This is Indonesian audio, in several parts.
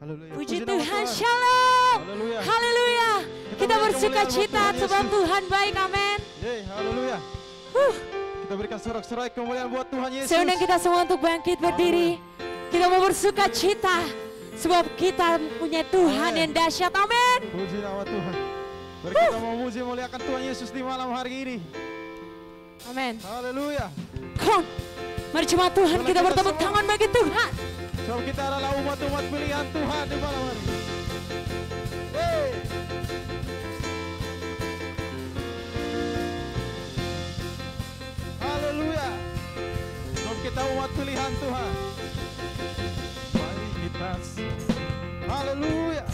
Haleluya. Puji nama Tuhan, shalom. Haleluya. Haleluya. Kita bersuka cita sebab Tuhan baik, amin. Haleluya. Kita berikan sorak-sorai kemuliaan buat Tuhan Yesus. Saya undang kita semua untuk bangkit berdiri. Kita mau bersuka cita sebab kita punya Tuhan yang dahsyat, amin. Puji nama Tuhan. Mari kita memuji muliakan Tuhan Yesus di malam hari ini. Amin. Haleluya. Come on. Mari jemaat Tuhan kita bertepuk tangan bagi Tuhan. Sebab kita adalah umat-umat pilihan Tuhan di malam hari ini. Hey. Haleluya. Sebab kita umat pilihan Tuhan. Mari kita haleluya.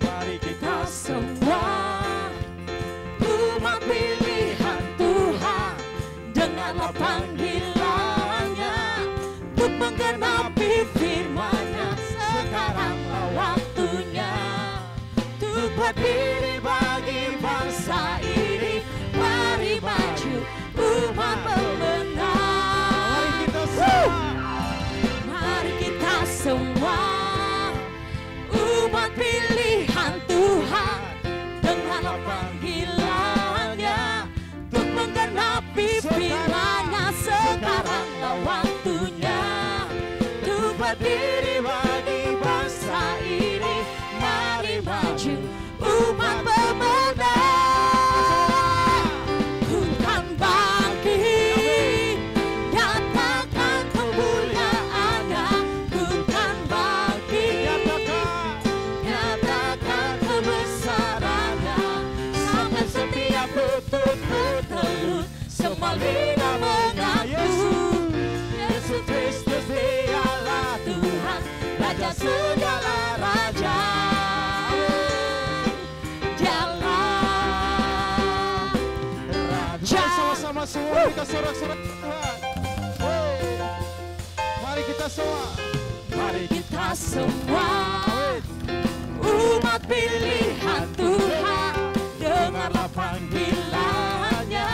Mari kita Semua umat pilihan Tuhan, dengarlah panggilannya untuk menggenapi firman-Nya. Sekaranglah waktunya untuk berdiri bagi bangsa ini. Mari maju umat pemenang. Mari kita semua umat pilihan Tuhan, dengarlah panggilannya untuk menggenapi firman-Nya. Sekaranglah waktunya untuk berdiri bagi bangsa ini. Mari maju umat pemenang. Bukan bangkit, nyatakan kemuliaan-Nya. Bukan bangkit, nyatakan kebesaran-Nya. Sampai setiap lutut bertelut, semua lidah mengaku Yesus Kristus Dialah Tuhan, Raja segala raja. Dialah Raja. sama-sama semua kita sorak-sorai Tuhan. Hey. Mari kita semua. Mari kita semua umat pilihan Tuhan, dengarlah panggilannya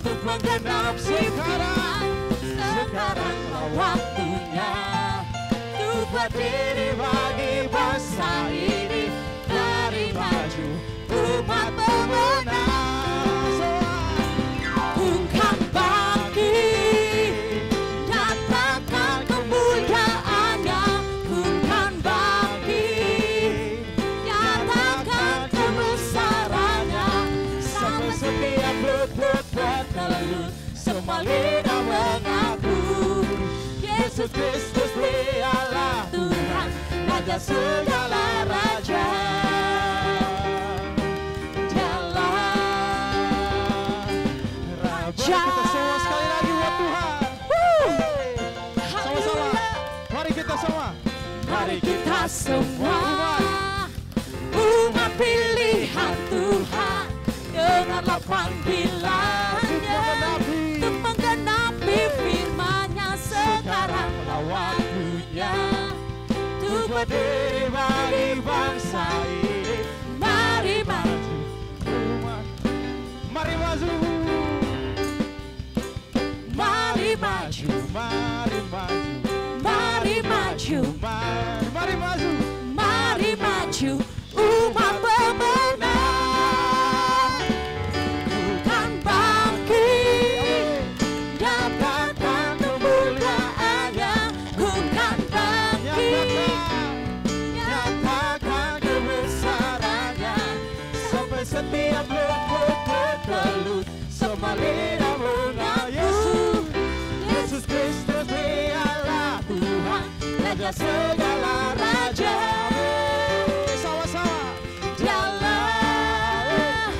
untuk menggenapi firman. Sekaranglah waktunya untuk berdiri bagi bangsa ini. Mari maju umat pemenang. Bukan bangkit, nyatakan kemuliaan-Nya. Bukan bangkit, nyatakan kebesaran-Nya. Sampai setiap lutut bertelut, semua lidah mengaku Yesus Kristus Dialah Tuhan, Raja segala raja. Mari kita semua sekali lagi buat Tuhan. Sama-sama. Mari kita semua. Mari kita semua umat pilihan Tuhan, dengarlah panggilan-Nya untuk menggenapi firman-Nya. Sekaranglah waktunya untuk berdiri bagi bangsa ini. Mari maju, Mari maju. mari maju, Mari maju. mari maju, Mari maju. mari maju umat pemenang. Bukan bangkit, nyatakan kemuliaan-Nya. Bukan bangkit, nyatakan kebesaran-Nya. Sampai setiap lutut bertelut, semua lidah mengaku Yesus Kristus Dialah Tuhan, Raja segala raja. Sama-sama. Dialah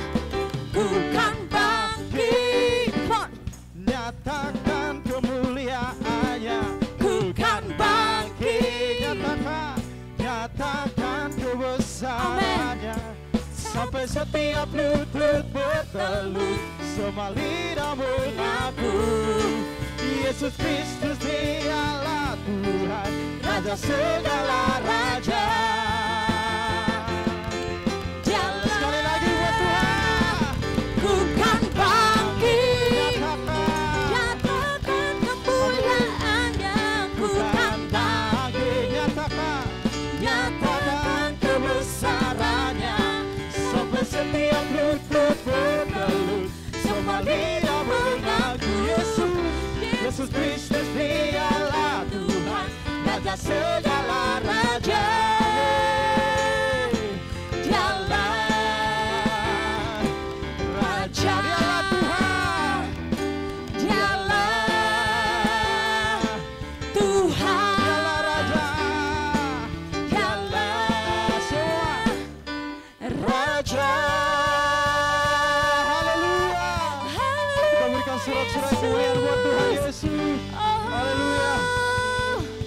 bukan bangkit, Nyatakan kemuliaan-Nya. bukan bangkit. Nyatakan kebesaran-Nya. Sampai setiap lutut bertelut, semua lidah mengaku Yesus Kristus Dialah Tuhan, Raja segala raja. Dialah Sekali lagi buat Tuhan. bukan bangkit, Nyatakan nyatakan kemuliaan-Nya. Bukan atas segala raja. Dialah Raja, dialah Tuhan, dialah Tuhan, dialah Raja, dialah semua Raja. Haleluya. Kita berikan sorak-sorai kemuliaan buat Tuhan Yesus. Haleluya.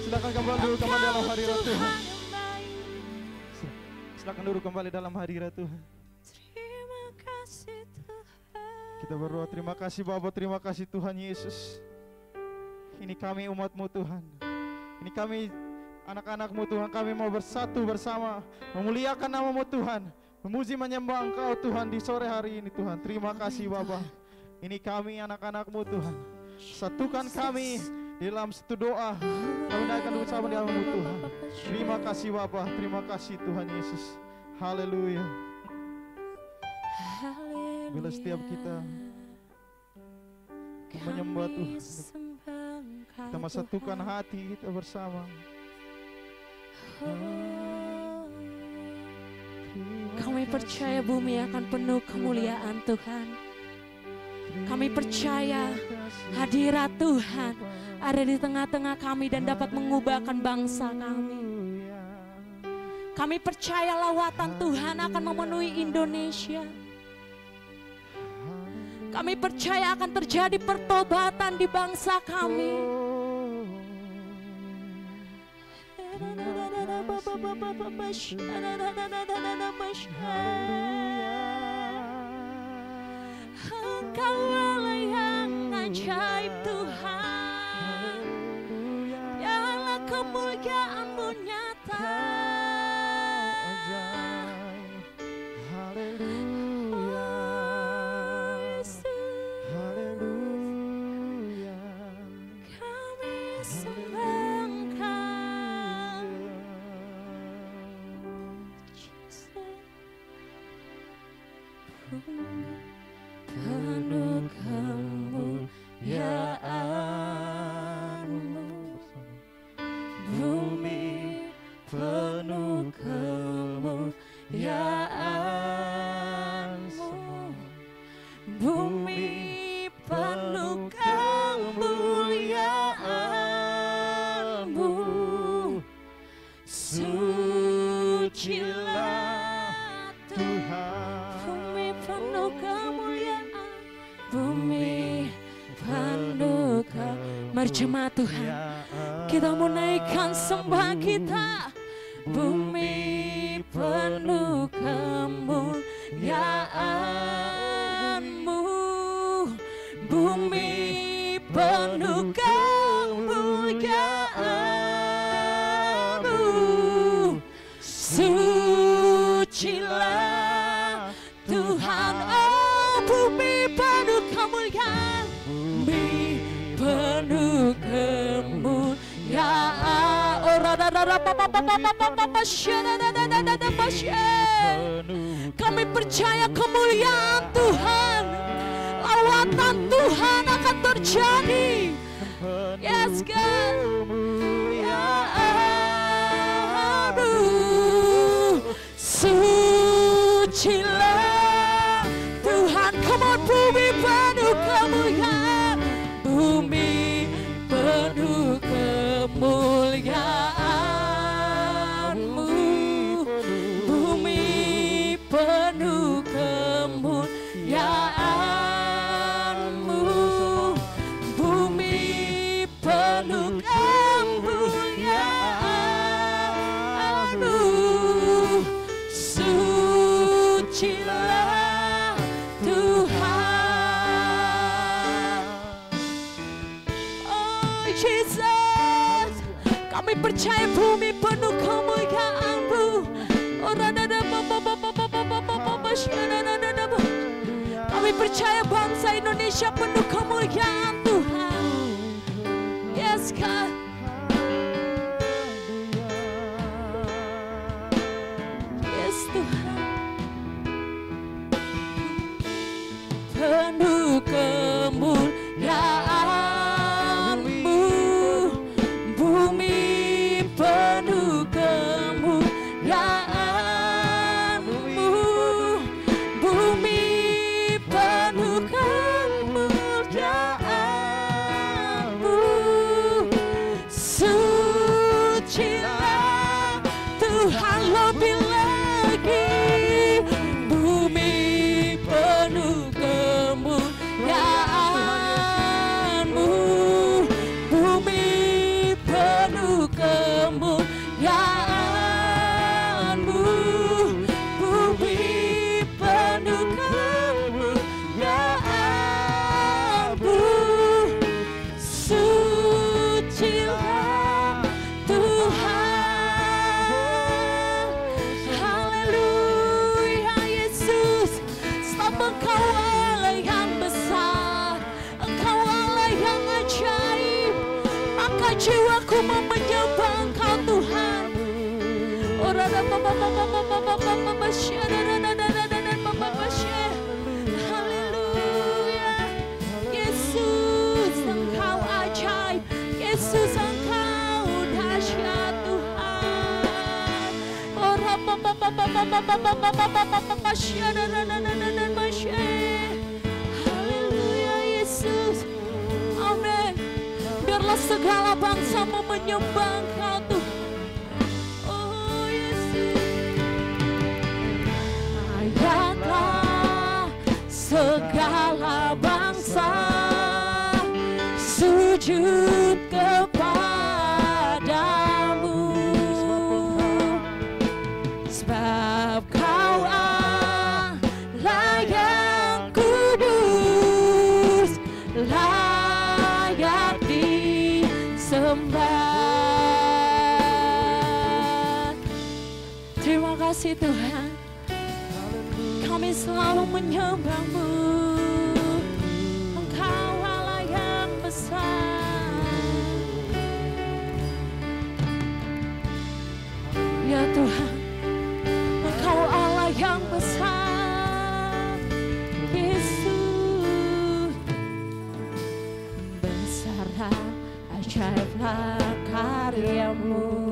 Silakan duduk kembali dalam hadirat Tuhan. Silakan duduk kembali dalam hadirat Tuhan. Terima kasih Tuhan. Kita berdoa, terima kasih Bapa, terima kasih Tuhan Yesus. Ini kami umat-Mu Tuhan. Ini kami anak-anak-Mu Tuhan. Kami mau bersatu bersama, memuliakan nama-Mu Tuhan, memuji menyembah Engkau Tuhan di sore hari ini Tuhan. Terima kasih Bapa. Ini kami anak-anak-Mu Tuhan. Satukan kami di dalam satu doa. Kami naikkan bersama di dalam-Mu Tuhan. Terima kasih Bapa, terima kasih Tuhan Yesus. Haleluya. Bila setiap kita menyembah Tuhan, kita satukan hati kita bersama. Kami percaya bumi akan penuh kemuliaan Tuhan. Kami percaya hadirat Tuhan ada di tengah-tengah kami dan dapat mengubahkan bangsa kami. Kami percaya lawatan Tuhan akan memenuhi Indonesia. Kami percaya akan terjadi pertobatan di bangsa kami. Engkau Allah yang ajaib Tuhan. Biarlah kemuliaan-Mu nyata. Penuh kemuliaan-Mu, bumi penuh kemuliaan-Mu, bumi penuh kemuliaan-Mu, sucilah Tuhan. Bumi penuh kemuliaan, bumi penuh berjemaah Tuhan. Kita mau naikkan sembah kita. Bumi penuh kemuliaan-Mu, bumi penuh kemuliaan-Mu, sucilah Tuhan. Oh, bumi penuh kemuliaan, bumi penuh kemuliaan. Oh, kami percaya kemuliaan Tuhan, lawatan Tuhan akan terjadi. Yes God. Sucilah Tuhan. Come on, bumi penuh kemuliaan, bumi penuh kemuliaan-Mu, bumi penuh kemuliaan-Mu, bumi penuh kemuliaan-Mu, sucilah Tuhan. Oh Jesus, kami percaya bumi penuh kemuliaan-Mu. Kami percaya bangsa Indonesia penuh kemuliaan Tuhan. Yes God. Yes Tuhan. Penuh kemuliaan-Mu, bumi Tuhan lebih lagi. Bumi penuh kemuliaan-Mu, bumi penuh kemuliaan-Mu, bumi penuh kemuliaan-Mu. Sucilah Tuhan. Haleluya Yesus. Sebab Engkau Allah yang besar, Engkau Allah yang ajaib. Maka jiwaku mau menyembah Engkau Tuhan. Haleluya. Yesus Engkau ajaib, Yesus Engkau dahsyat Tuhan. Haleluya Yesus. Amin. Biarlah segala bangsa mau menyembah Engkau Tuhan. Oh Yesus. Ayatlah segala bangsa sujud kepadamu, sebab Kau Allah yang kudus, layak disembah. Terima kasih Tuhan, kami selalu menyembah-Mu. Engkau Allah yang besar. Ya Tuhan, Engkau Allah yang besar. Yesus, besarlah, ajaiblah karya-Mu.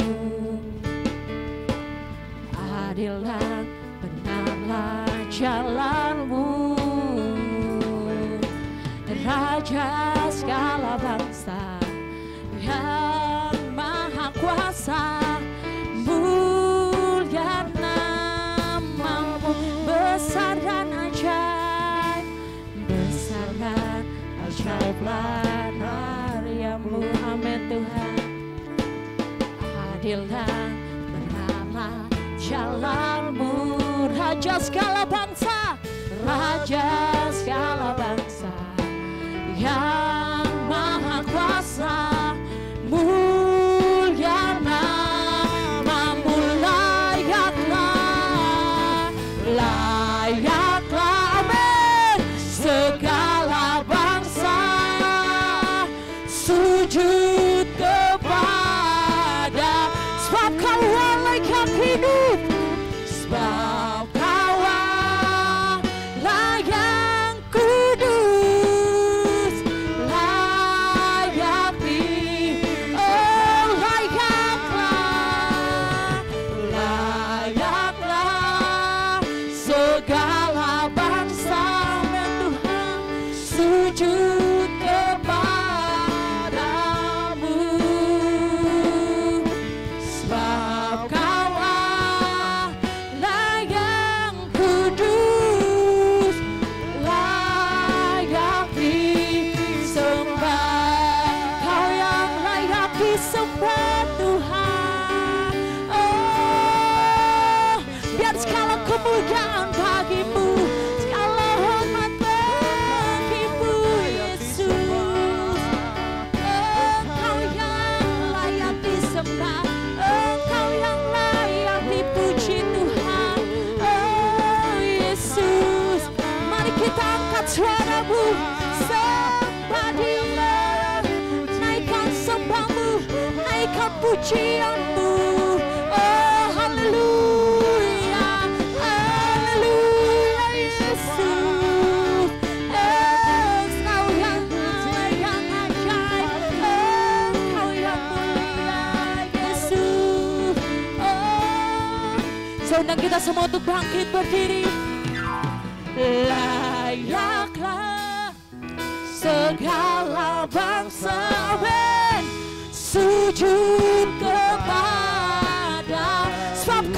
Adillah, benarlah jalan-Mu. Raja segala bangsa yang maha kuasa, mulia nama-Mu, besar dan ajaib, besar dan ajaiblah karya-Mu. Amin Tuhan. Adillah, benarlah jalan-Mu. Raja segala bangsa, Raja segala bangsa yang maha kuasa, mulia nama-Mu. Layaklah, layaklah, amin, segala bangsa sujud kepada, sebab Kau Allah yang hidup, sebab Kau Allah yang kudus, layak layaklah segala bangsa dan Tuhan sujud kepadamu, sebab Kau Allah yang kudus, layak disembah. Kau yang layak disembah Tuhan. Oh, biar segala kemuliaan bagi-Mu, segala hormat bagi-Mu Yesus. Engkau yang layak disembah, Engkau yang layak dipuji Tuhan. Oh Yesus, mari kita angkat suara-Mu, sembah Dia, naikkan sembah-Mu, naikkan pujian-Mu. Oh haleluya, haleluya Yesus. Engkau yang ajaib, Engkau yang mulia Yesus. Oh, saya undang kita semua untuk bangkit berdiri. Layaklah segala bangsa, amin, sujud kepada, sebab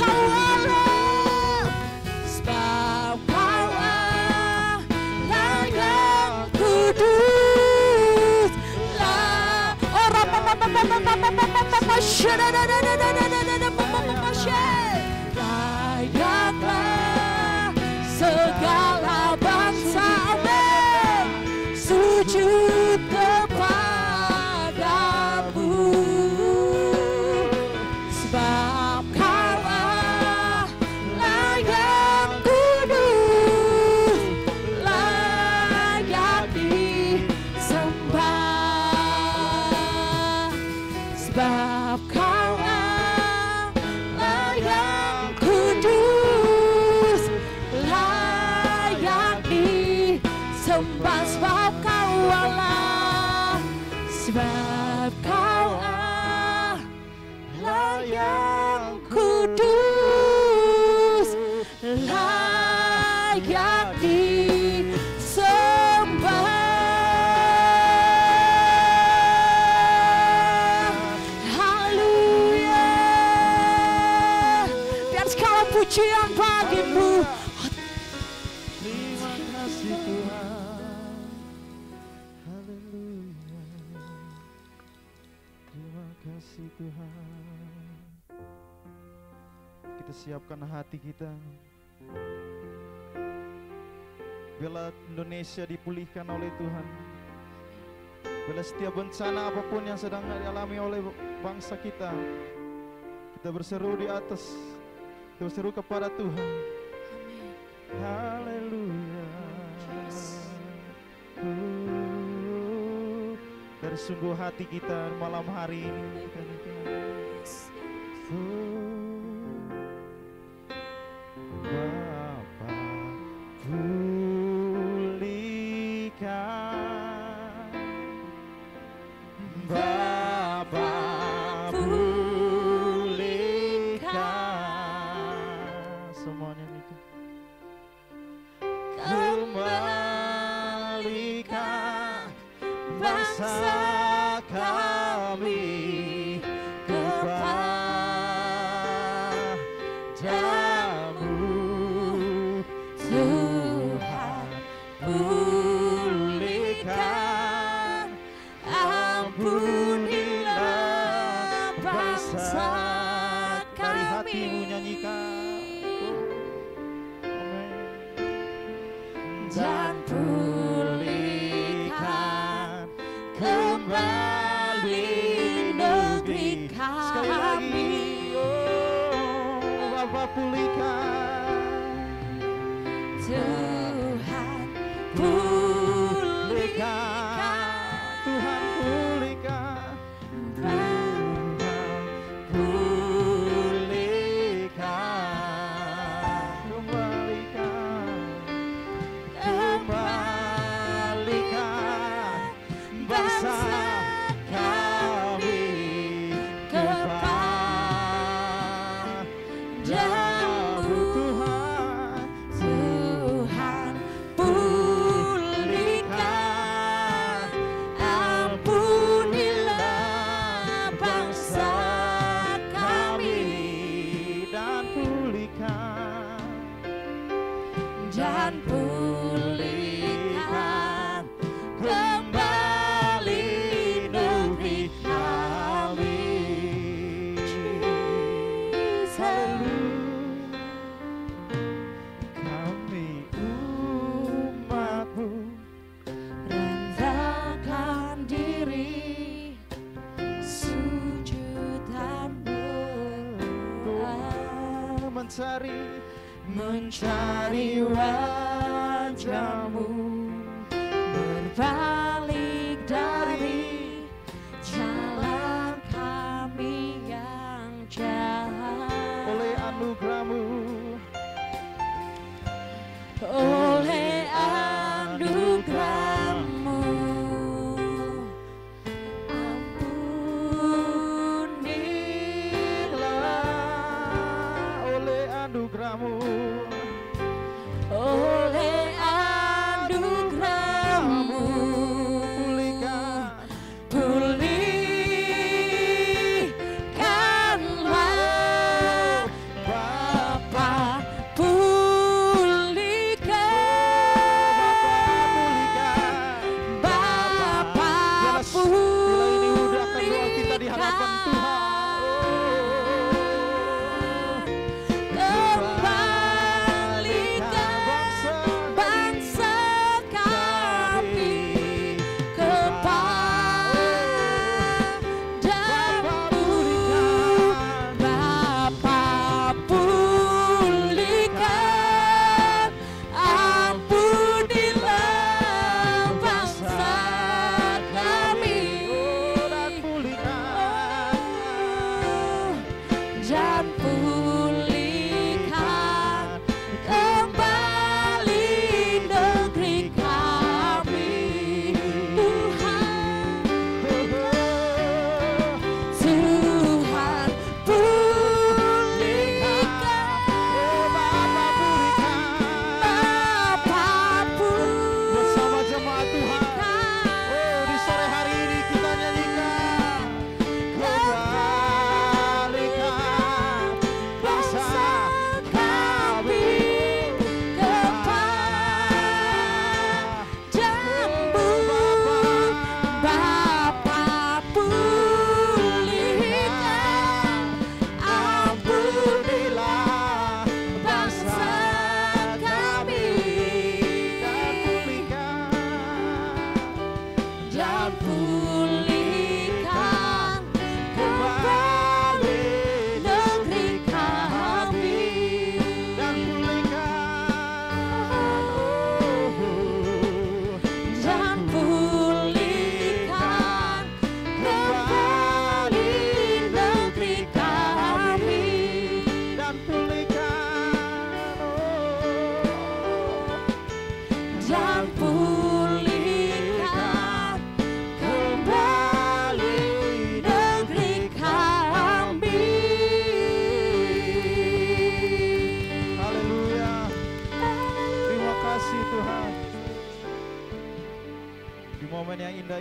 Layaklah segala bangsa, amin, sujud kepadamu, sebab Kaulah layak kudus, layak disembah, sebab Kaulah layak kudus, layak disembah, sebab Kau Allah, sebab Kau Allah layak kudus, layak disembah. Haleluya. Dan segala pujian bagimu. Terima kasih Tuhan. Haleluya. Terima kasih Tuhan. Kita siapkan hati kita. Bila Indonesia dipulihkan oleh Tuhan. Bila setiap bencana apapun yang sedang dialami oleh bangsa kita, kita berseru di atas, kita berseru kepada Tuhan. Haleluya. Dari sungguh hati kita malam hari ini kita Bapa pulihkan, Bapa pulihkan, semuanya itu. Kembalikan bangsa kami kepadamu, Tuhan. Pulihkan, ampunilah bangsa kami. Dari hatimu nyanyikan. Dan pulihkan kembali negeri kami. Oh, Bapa pulihkan, Tuhan pulihkan, Tuhan pulihkan, Tuhan pulihkan, kembalikan bangsa kami kepadamu, Tuhan. Tuhan pulihkan, ampunilah bangsa kami, Dan pulihkan, dan pulihkan kembali negeri kami. kami umat-Mu, Rendahkan diri, sujud dan berdoa, mencari wajah-Mu, berbalik dari jalan kami yang jahat. oleh anugerah-Mu, Oleh anugerah-Mu, ampunilah. oleh anugerah-Mu, Oleh anugerah-Mu, pulihkan, pulihkanlah, Bapa pulihkan, Bapa Bila ini udahkan doa kita di hadapan Tuhan.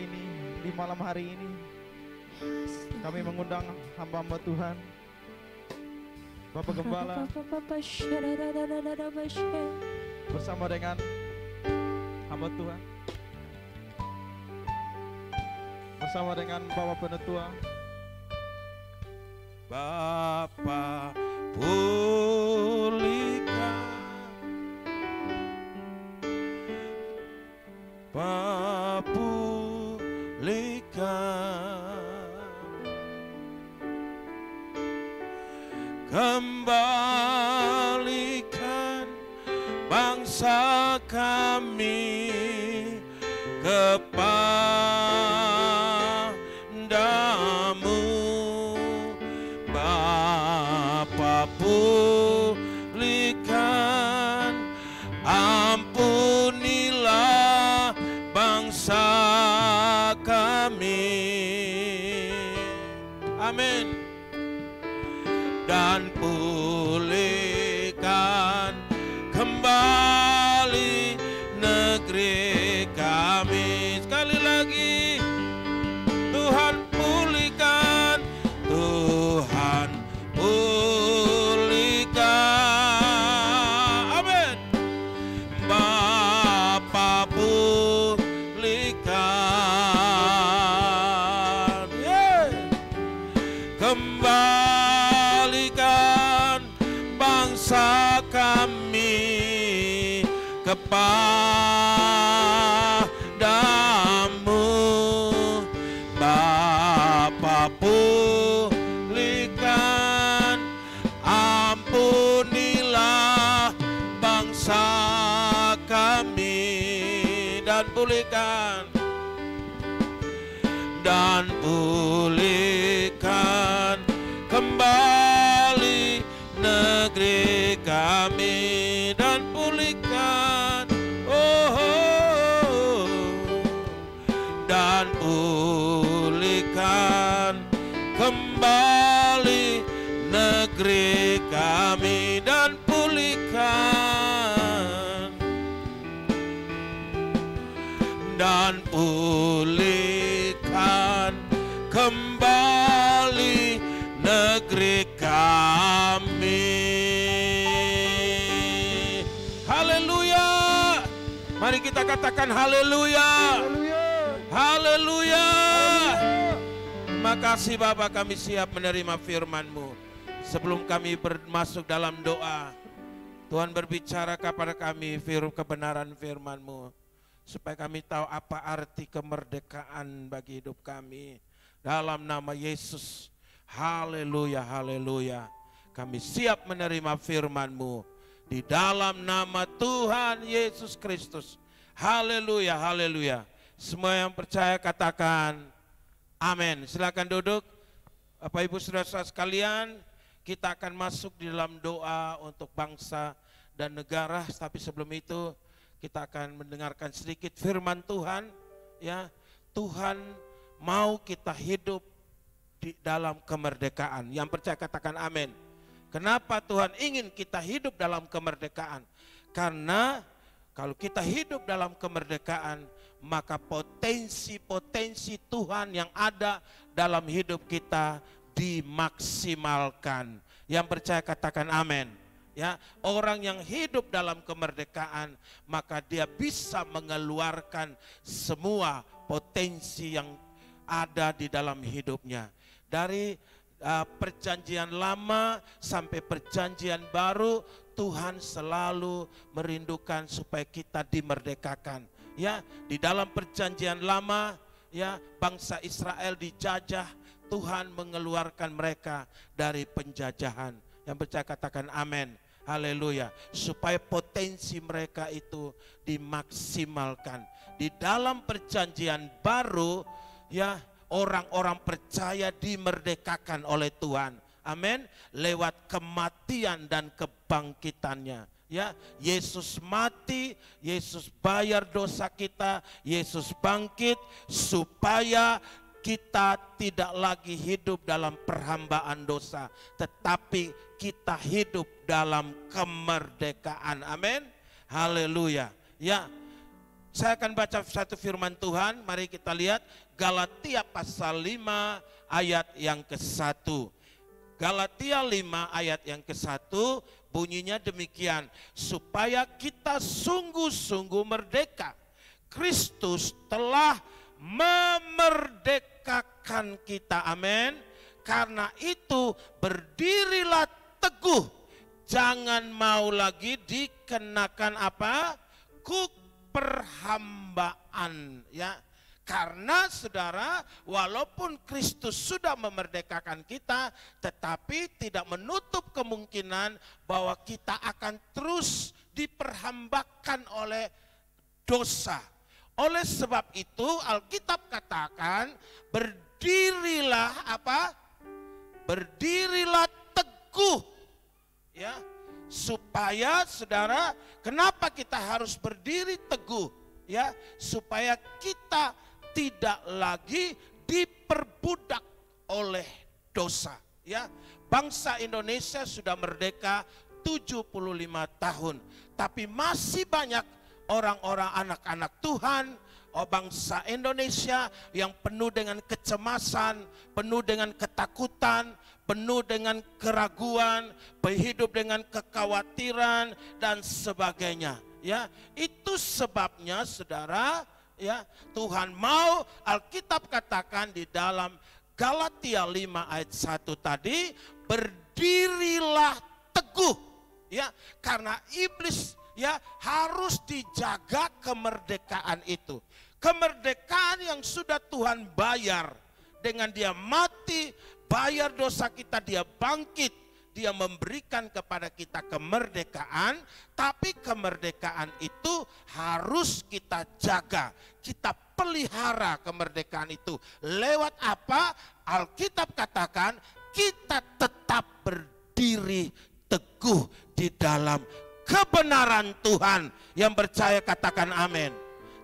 ini, di malam hari ini. Kami mengundang hamba-hamba Tuhan, Bapak Gembala, bersama dengan hamba Tuhan, bersama dengan Bapak Penetua. Bapa pulihkan, Bapa pulihkan, kembalikan bangsa kami kepadamu. Bapa pulihkan, ampunilah bangsa kami. Amin. Dan pulihkan kembali negeri kami. Sekali lagi, Tuhan pulihkan, Tuhan pulihkan. Amin. Bapa pulihkan, kembalikan bangsa kami kepadamu. Bapa pulihkan, ampunilah bangsa kami. Dan pulihkan, dan pulihkan kembali negeri kami. Dan pulihkan, dan pulihkan kembali negeri kami. Dan pulihkan, dan pulihkan kembali negeri kami. Haleluya. Mari kita katakan haleluya. Haleluya. Terima kasih Bapa, kami siap menerima firman-Mu. Sebelum kami masuk dalam doa, Tuhan berbicara kepada kami kebenaran firman-Mu, supaya kami tahu apa arti kemerdekaan bagi hidup kami. Dalam nama Yesus, haleluya, haleluya. Kami siap menerima firman-Mu di dalam nama Tuhan Yesus Kristus. Haleluya, haleluya. Semua yang percaya katakan amin. Silakan duduk. Bapak Ibu Saudara-saudara sekalian, kita akan masuk di dalam doa untuk bangsa dan negara. Tapi sebelum itu kita akan mendengarkan sedikit firman Tuhan. Ya, Tuhan mau kita hidup di dalam kemerdekaan. Yang percaya katakan amin. Kenapa Tuhan ingin kita hidup dalam kemerdekaan? Karena kalau kita hidup dalam kemerdekaan, maka potensi-potensi Tuhan yang ada dalam hidup kita dimaksimalkan. Yang percaya katakan amin. Ya, orang yang hidup dalam kemerdekaan, maka dia bisa mengeluarkan semua potensi yang ada di dalam hidupnya. Dari perjanjian lama sampai perjanjian baru, Tuhan selalu merindukan supaya kita dimerdekakan. Ya, di dalam perjanjian lama, ya, bangsa Israel dijajah, Tuhan mengeluarkan mereka dari penjajahan. Yang percaya katakan amin. Haleluya. Supaya potensi mereka itu dimaksimalkan. Di dalam perjanjian baru, ya, orang-orang percaya dimerdekakan oleh Tuhan. Amin. Lewat kematian dan kebangkitannya. Ya, Yesus mati, Yesus bayar dosa kita, Yesus bangkit supaya kita tidak lagi hidup dalam perhambaan dosa, tetapi kita hidup dalam kemerdekaan. Amin. Haleluya. Ya, Saya akan baca satu firman Tuhan, mari kita lihat Galatia pasal 5 ayat yang ke-1. Galatia 5 ayat yang ke-1 bunyinya demikian, supaya kita sungguh-sungguh merdeka. Kristus telah memerdekakan kita, amin. Karena itu berdirilah teguh, jangan mau lagi dikenakan apa? Perhambaan, ya. Karena saudara, walaupun Kristus sudah memerdekakan kita, tetapi tidak menutup kemungkinan bahwa kita akan terus diperhambakan oleh dosa. Oleh sebab itu Alkitab katakan, berdirilah apa? Berdirilah teguh, ya. Supaya saudara, kenapa kita harus berdiri teguh? Ya, supaya kita tidak lagi diperbudak oleh dosa. Ya, bangsa Indonesia sudah merdeka 75 tahun, tapi masih banyak orang-orang anak-anak Tuhan, bangsa Indonesia yang penuh dengan kecemasan, penuh dengan ketakutan, penuh dengan keraguan, hidup dengan kekhawatiran dan sebagainya. Ya, itu sebabnya saudara, ya, Tuhan mau, Alkitab katakan di dalam Galatia 5 ayat 1 tadi, berdirilah teguh, ya, karena iblis, ya, harus dijaga kemerdekaan itu. Kemerdekaan yang sudah Tuhan bayar dengan dia mati, bayar dosa kita, dia bangkit. Dia memberikan kepada kita kemerdekaan, tapi kemerdekaan itu harus kita jaga, kita pelihara kemerdekaan itu. Lewat apa? Alkitab katakan kita tetap berdiri teguh di dalam kebenaran Tuhan. Yang percaya katakan amin.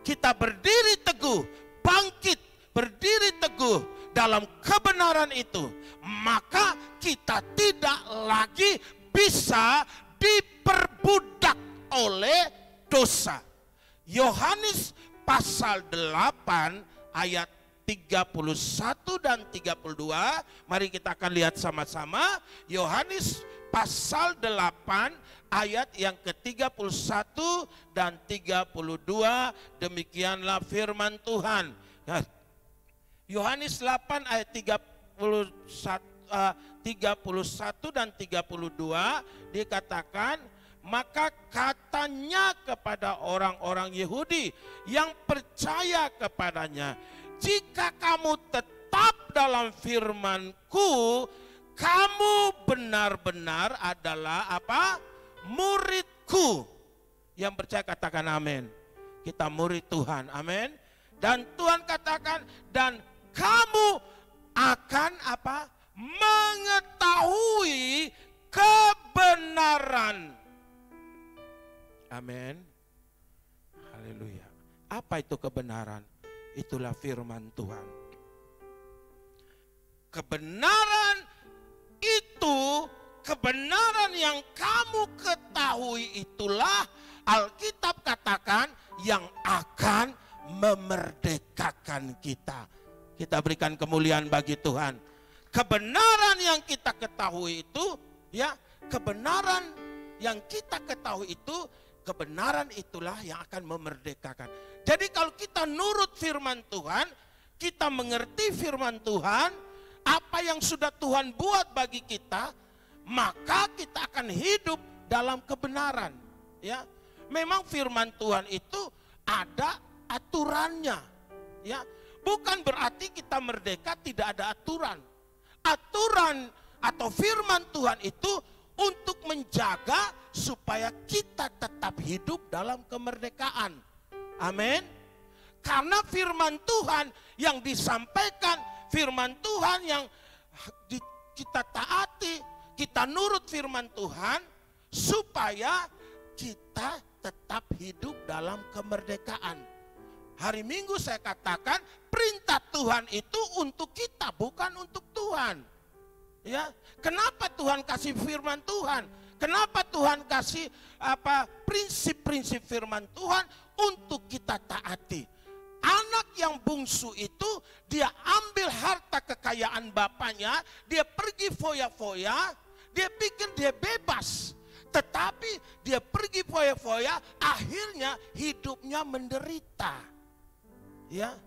Kita berdiri teguh, bangkit, berdiri teguh dalam kebenaran itu, maka kita tidak lagi bisa diperbudak oleh dosa. Yohanes pasal 8 ayat 31 dan 32, mari kita akan lihat sama-sama. Yohanes pasal 8 ayat yang ke-31 dan 32, demikianlah firman Tuhan. Yohanes 8 ayat 31 dan 32 dikatakan, maka katanya kepada orang-orang Yahudi yang percaya kepadanya, jika kamu tetap dalam firman-Ku, kamu benar-benar adalah apa? Murid-Ku. Yang percaya katakan amin. Kita murid Tuhan, amin. Dan Tuhan katakan, dan kamu akan apa? Mengetahui kebenaran. Amin. Haleluya. Apa itu kebenaran? Itulah firman Tuhan. Kebenaran itu, kebenaran yang kamu ketahui itulah Alkitab katakan yang akan memerdekakan kita. Kita berikan kemuliaan bagi Tuhan. Kebenaran yang kita ketahui itu, ya, kebenaran yang kita ketahui itu, kebenaran itulah yang akan memerdekakan. Jadi kalau kita nurut firman Tuhan, kita mengerti firman Tuhan, apa yang sudah Tuhan buat bagi kita, maka kita akan hidup dalam kebenaran. Ya, memang firman Tuhan itu ada aturannya, ya. Bukan berarti kita merdeka tidak ada aturan. Aturan atau firman Tuhan itu untuk menjaga supaya kita tetap hidup dalam kemerdekaan. Amin. Karena firman Tuhan yang disampaikan, firman Tuhan yang kita taati, kita nurut firman Tuhan supaya kita tetap hidup dalam kemerdekaan. Hari Minggu saya katakan perintah Tuhan itu untuk kita, bukan untuk Tuhan. Ya, kenapa Tuhan kasih firman Tuhan? Kenapa Tuhan kasih prinsip-prinsip firman Tuhan untuk kita taati? Anak yang bungsu itu dia ambil harta kekayaan bapaknya, dia pergi foya-foya, dia pikir dia bebas. Tetapi dia pergi foya-foya, akhirnya hidupnya menderita. Ya.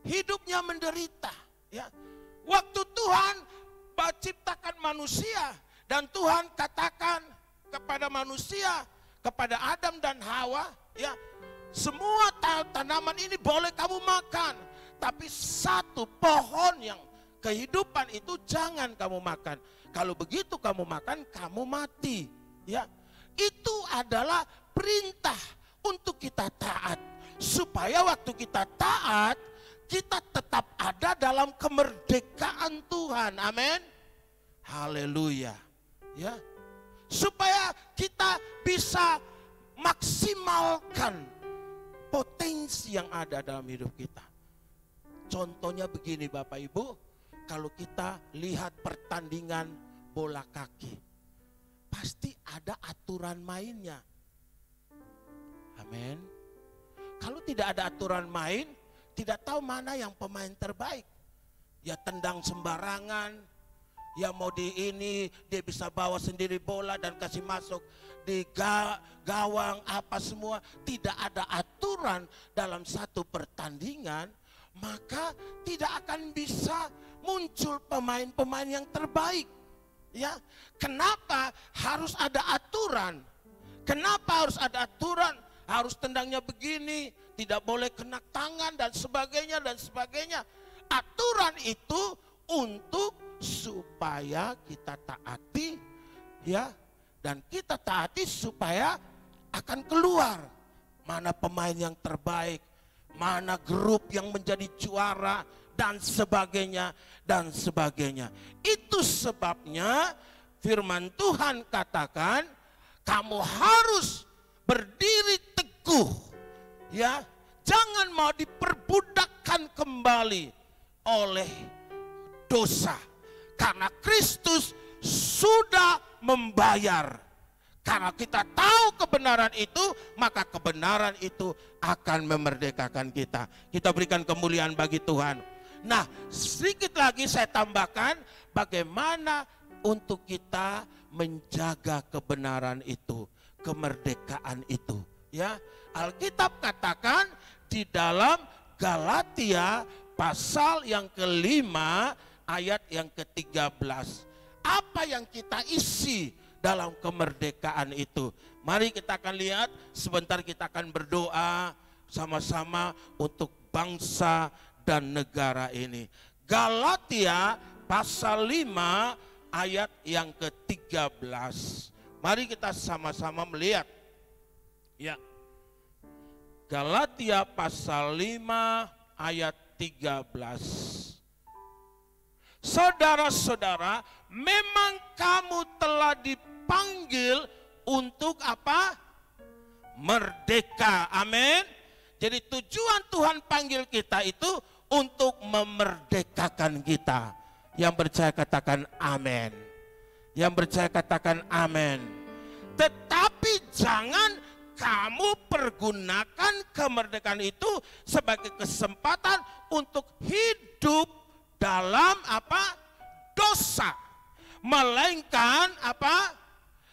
Hidupnya menderita, ya. Waktu Tuhan menciptakan manusia dan Tuhan katakan kepada manusia, kepada Adam dan Hawa, ya, semua tanaman ini boleh kamu makan, tapi satu pohon yang kehidupan itu jangan kamu makan. Kalau begitu kamu makan, kamu mati. Ya, itu adalah perintah untuk kita taat, supaya waktu kita taat, kita tetap ada dalam kemerdekaan Tuhan. Amin. Haleluya. Ya, supaya kita bisa maksimalkan potensi yang ada dalam hidup kita. Contohnya begini Bapak Ibu, kalau kita lihat pertandingan bola kaki, pasti ada aturan mainnya. Amin. Kalau tidak ada aturan main, tidak tahu mana yang pemain terbaik. Ya tendang sembarangan, ya mau di ini, dia bisa bawa sendiri bola dan kasih masuk di gawang apa semua. Tidak ada aturan dalam satu pertandingan, maka tidak akan bisa muncul pemain-pemain yang terbaik. Ya, kenapa harus ada aturan? Kenapa harus ada aturan? Harus tendangnya begini, tidak boleh kena tangan dan sebagainya dan sebagainya. Aturan itu untuk supaya kita taati, ya, dan kita taati supaya akan keluar mana pemain yang terbaik, mana grup yang menjadi juara dan sebagainya dan sebagainya. Itu sebabnya firman Tuhan katakan kamu harus berdiri teguh, ya, jangan mau diperbudakkan kembali oleh dosa. Karena Kristus sudah membayar. Karena kita tahu kebenaran itu, maka kebenaran itu akan memerdekakan kita. Kita berikan kemuliaan bagi Tuhan. Nah, sedikit lagi saya tambahkan bagaimana untuk kita menjaga kebenaran itu, kemerdekaan itu. Ya, Alkitab katakan di dalam Galatia pasal yang kelima ayat yang ke-13. Apa yang kita isi dalam kemerdekaan itu? Mari kita akan lihat, sebentar kita akan berdoa sama-sama untuk bangsa dan negara ini. Galatia pasal 5 ayat yang ke-13. Mari kita sama-sama melihat. Ya. Galatia pasal 5 ayat 13. Saudara-saudara, memang kamu telah dipanggil untuk apa? Merdeka. Amin. Jadi tujuan Tuhan panggil kita itu untuk memerdekakan kita. Yang percaya katakan amin. Yang percaya katakan amin. Tetapi jangan kamu pergunakan kemerdekaan itu sebagai kesempatan untuk hidup dalam apa? Dosa. Melainkan apa?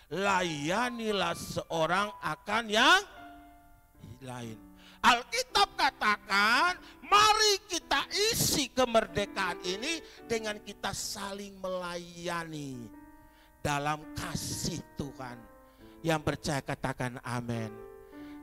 Layanilah seorang akan yang lain. Alkitab katakan, mari kita isi kemerdekaan ini dengan kita saling melayani dalam kasih Tuhan. Yang percaya katakan amin.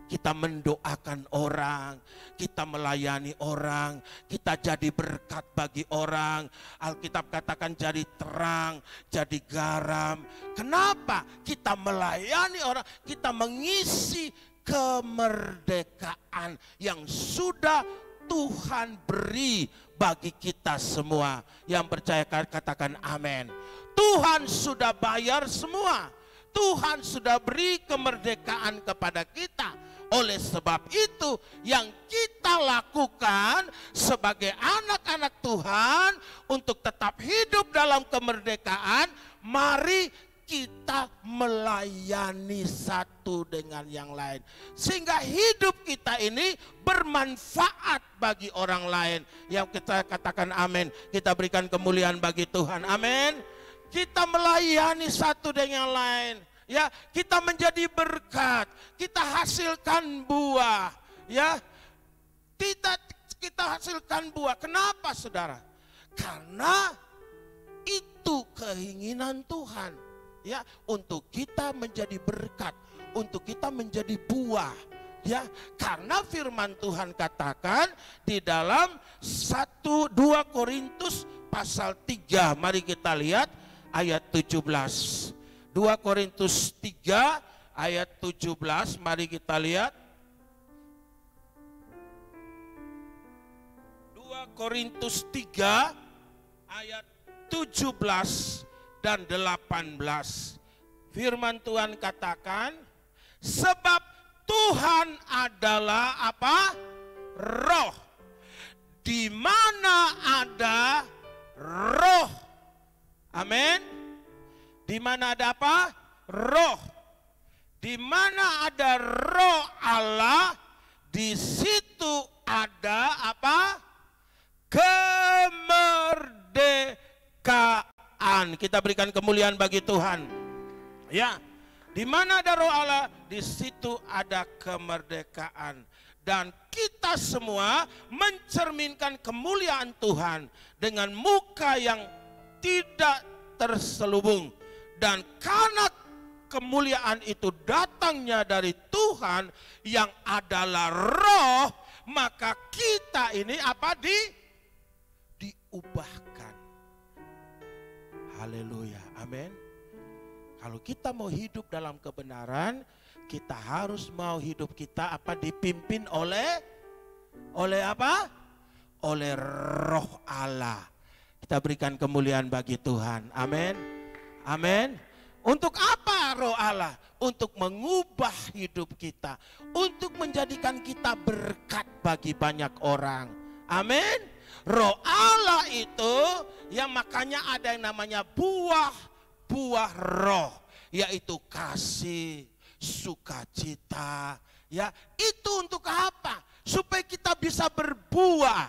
Kita mendoakan orang, kita melayani orang, kita jadi berkat bagi orang. Alkitab katakan jadi terang, jadi garam. Kenapa? Kita melayani orang, kita mengisi kemerdekaan yang sudah Tuhan beri bagi kita semua. Yang percaya katakan amin. Tuhan sudah bayar semua. Tuhan sudah beri kemerdekaan kepada kita. Oleh sebab itu yang kita lakukan sebagai anak-anak Tuhan untuk tetap hidup dalam kemerdekaan, mari kita melayani satu dengan yang lain. Sehingga hidup kita ini bermanfaat bagi orang lain. Yang kita katakan amin. Kita berikan kemuliaan bagi Tuhan. Amin. Kita melayani satu dengan yang lain. Ya, kita menjadi berkat. Kita hasilkan buah. Ya, kita hasilkan buah. Kenapa, saudara? Karena itu keinginan Tuhan. Ya, untuk kita menjadi berkat, untuk kita menjadi buah. Ya, karena firman Tuhan katakan di dalam 2 Korintus pasal 3. Mari kita lihat ayat 17. 2 Korintus 3 ayat 17. Mari kita lihat. 2 Korintus 3 ayat 17 dan 18. Firman Tuhan katakan, sebab Tuhan adalah apa? Roh. Di mana ada roh. Amin. Di mana ada apa? Roh. Di mana ada roh Allah, di situ ada apa? Kemerdekaan. Kita berikan kemuliaan bagi Tuhan. Ya, di mana ada roh Allah, di situ ada kemerdekaan. Dan kita semua mencerminkan kemuliaan Tuhan dengan muka yang tidak terselubung. Dan karena kemuliaan itu datangnya dari Tuhan yang adalah roh, maka kita ini apa? Diubahkan. Haleluya, amin. Kalau kita mau hidup dalam kebenaran, kita harus mau hidup kita apa? Dipimpin oleh apa? Oleh roh Allah. Kita berikan kemuliaan bagi Tuhan, amin. Amin. Untuk apa roh Allah? Untuk mengubah hidup kita, untuk menjadikan kita berkat bagi banyak orang, amin. Roh Allah itu, yang makanya ada yang namanya buah roh, yaitu kasih, sukacita. Ya, itu untuk apa? Supaya kita bisa berbuah,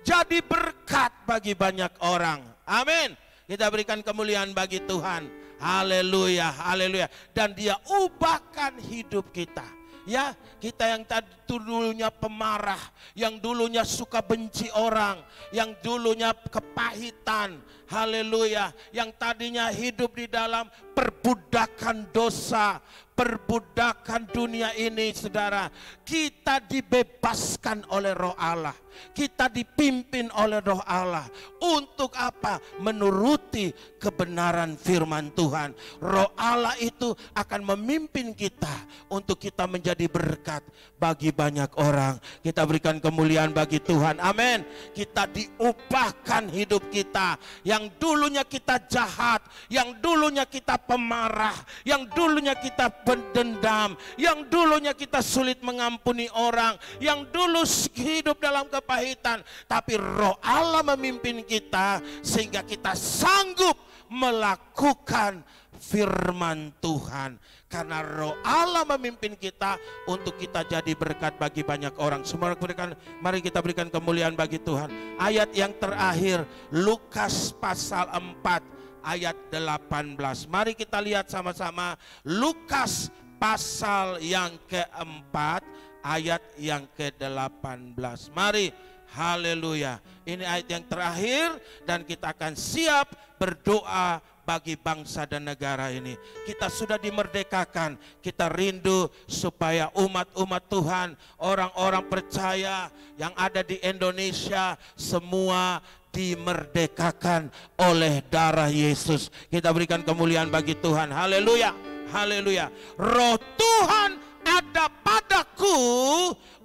jadi berkat bagi banyak orang. Amin. Kita berikan kemuliaan bagi Tuhan. Haleluya, haleluya. Dan Dia ubahkan hidup kita. Ya, kita yang tadi dulunya pemarah, yang dulunya suka benci orang, yang dulunya kepahitan, haleluya, yang tadinya hidup di dalam perbudakan dosa, perbudakan dunia ini, saudara, kita dibebaskan oleh roh Allah. Kita dipimpin oleh roh Allah. Untuk apa? Menuruti kebenaran firman Tuhan. Roh Allah itu akan memimpin kita untuk kita menjadi berkat bagi banyak orang. Kita berikan kemuliaan bagi Tuhan. Amin. Kita diubahkan hidup kita. Yang dulunya kita jahat, yang dulunya kita pemarah, yang dulunya kita pendendam, yang dulunya kita sulit mengampuni orang, yang dulu hidup dalam kepahitan, tapi roh Allah memimpin kita sehingga kita sanggup melakukan firman Tuhan. Karena roh Allah memimpin kita untuk kita jadi berkat bagi banyak orang. Semua berikan, mari kita berikan kemuliaan bagi Tuhan. Ayat yang terakhir, Lukas pasal 4 ayat 18. Mari kita lihat sama-sama Lukas pasal yang keempat ayat yang ke-18. Mari, haleluya. Ini ayat yang terakhir dan kita akan siap berdoa bagi bangsa dan negara ini. Kita sudah dimerdekakan. Kita rindu supaya umat-umat Tuhan, orang-orang percaya yang ada di Indonesia semua dimerdekakan oleh darah Yesus. Kita berikan kemuliaan bagi Tuhan. Haleluya. Haleluya. Roh Tuhan ada padaku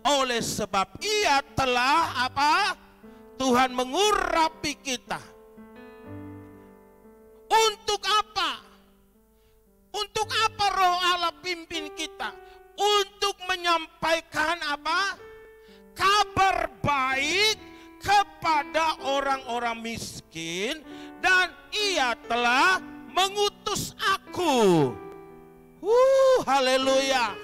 oleh sebab Ia telah apa? Tuhan mengurapi kita. Untuk apa? Untuk apa roh Allah pimpin kita? Untuk menyampaikan apa? Kabar baik kepada orang-orang miskin, dan Ia telah mengutus aku haleluya.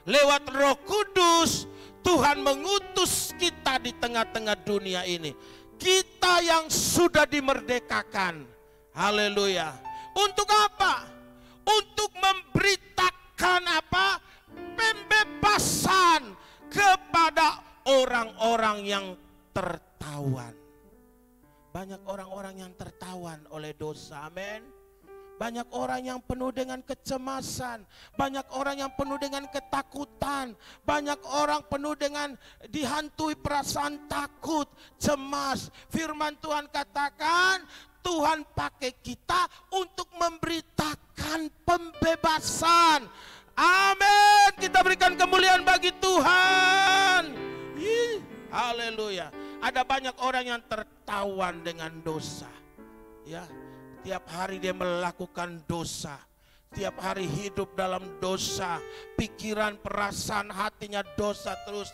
Lewat Roh Kudus Tuhan mengutus kita di tengah-tengah dunia ini. Kita yang sudah dimerdekakan. Haleluya. Untuk apa? Untuk memberitakan apa? Pembebasan kepada orang-orang yang tertawan. Banyak orang-orang yang tertawan oleh dosa, amin. Banyak orang yang penuh dengan kecemasan, banyak orang yang penuh dengan ketakutan, banyak orang penuh dengan dihantui perasaan takut, cemas. Firman Tuhan katakan, Tuhan pakai kita untuk memberitakan pembebasan. Amin. Kita berikan kemuliaan bagi Tuhan. Haleluya. Ada banyak orang yang tertawan dengan dosa. Ya, tiap hari dia melakukan dosa. Tiap hari hidup dalam dosa. Pikiran, perasaan, hatinya dosa terus.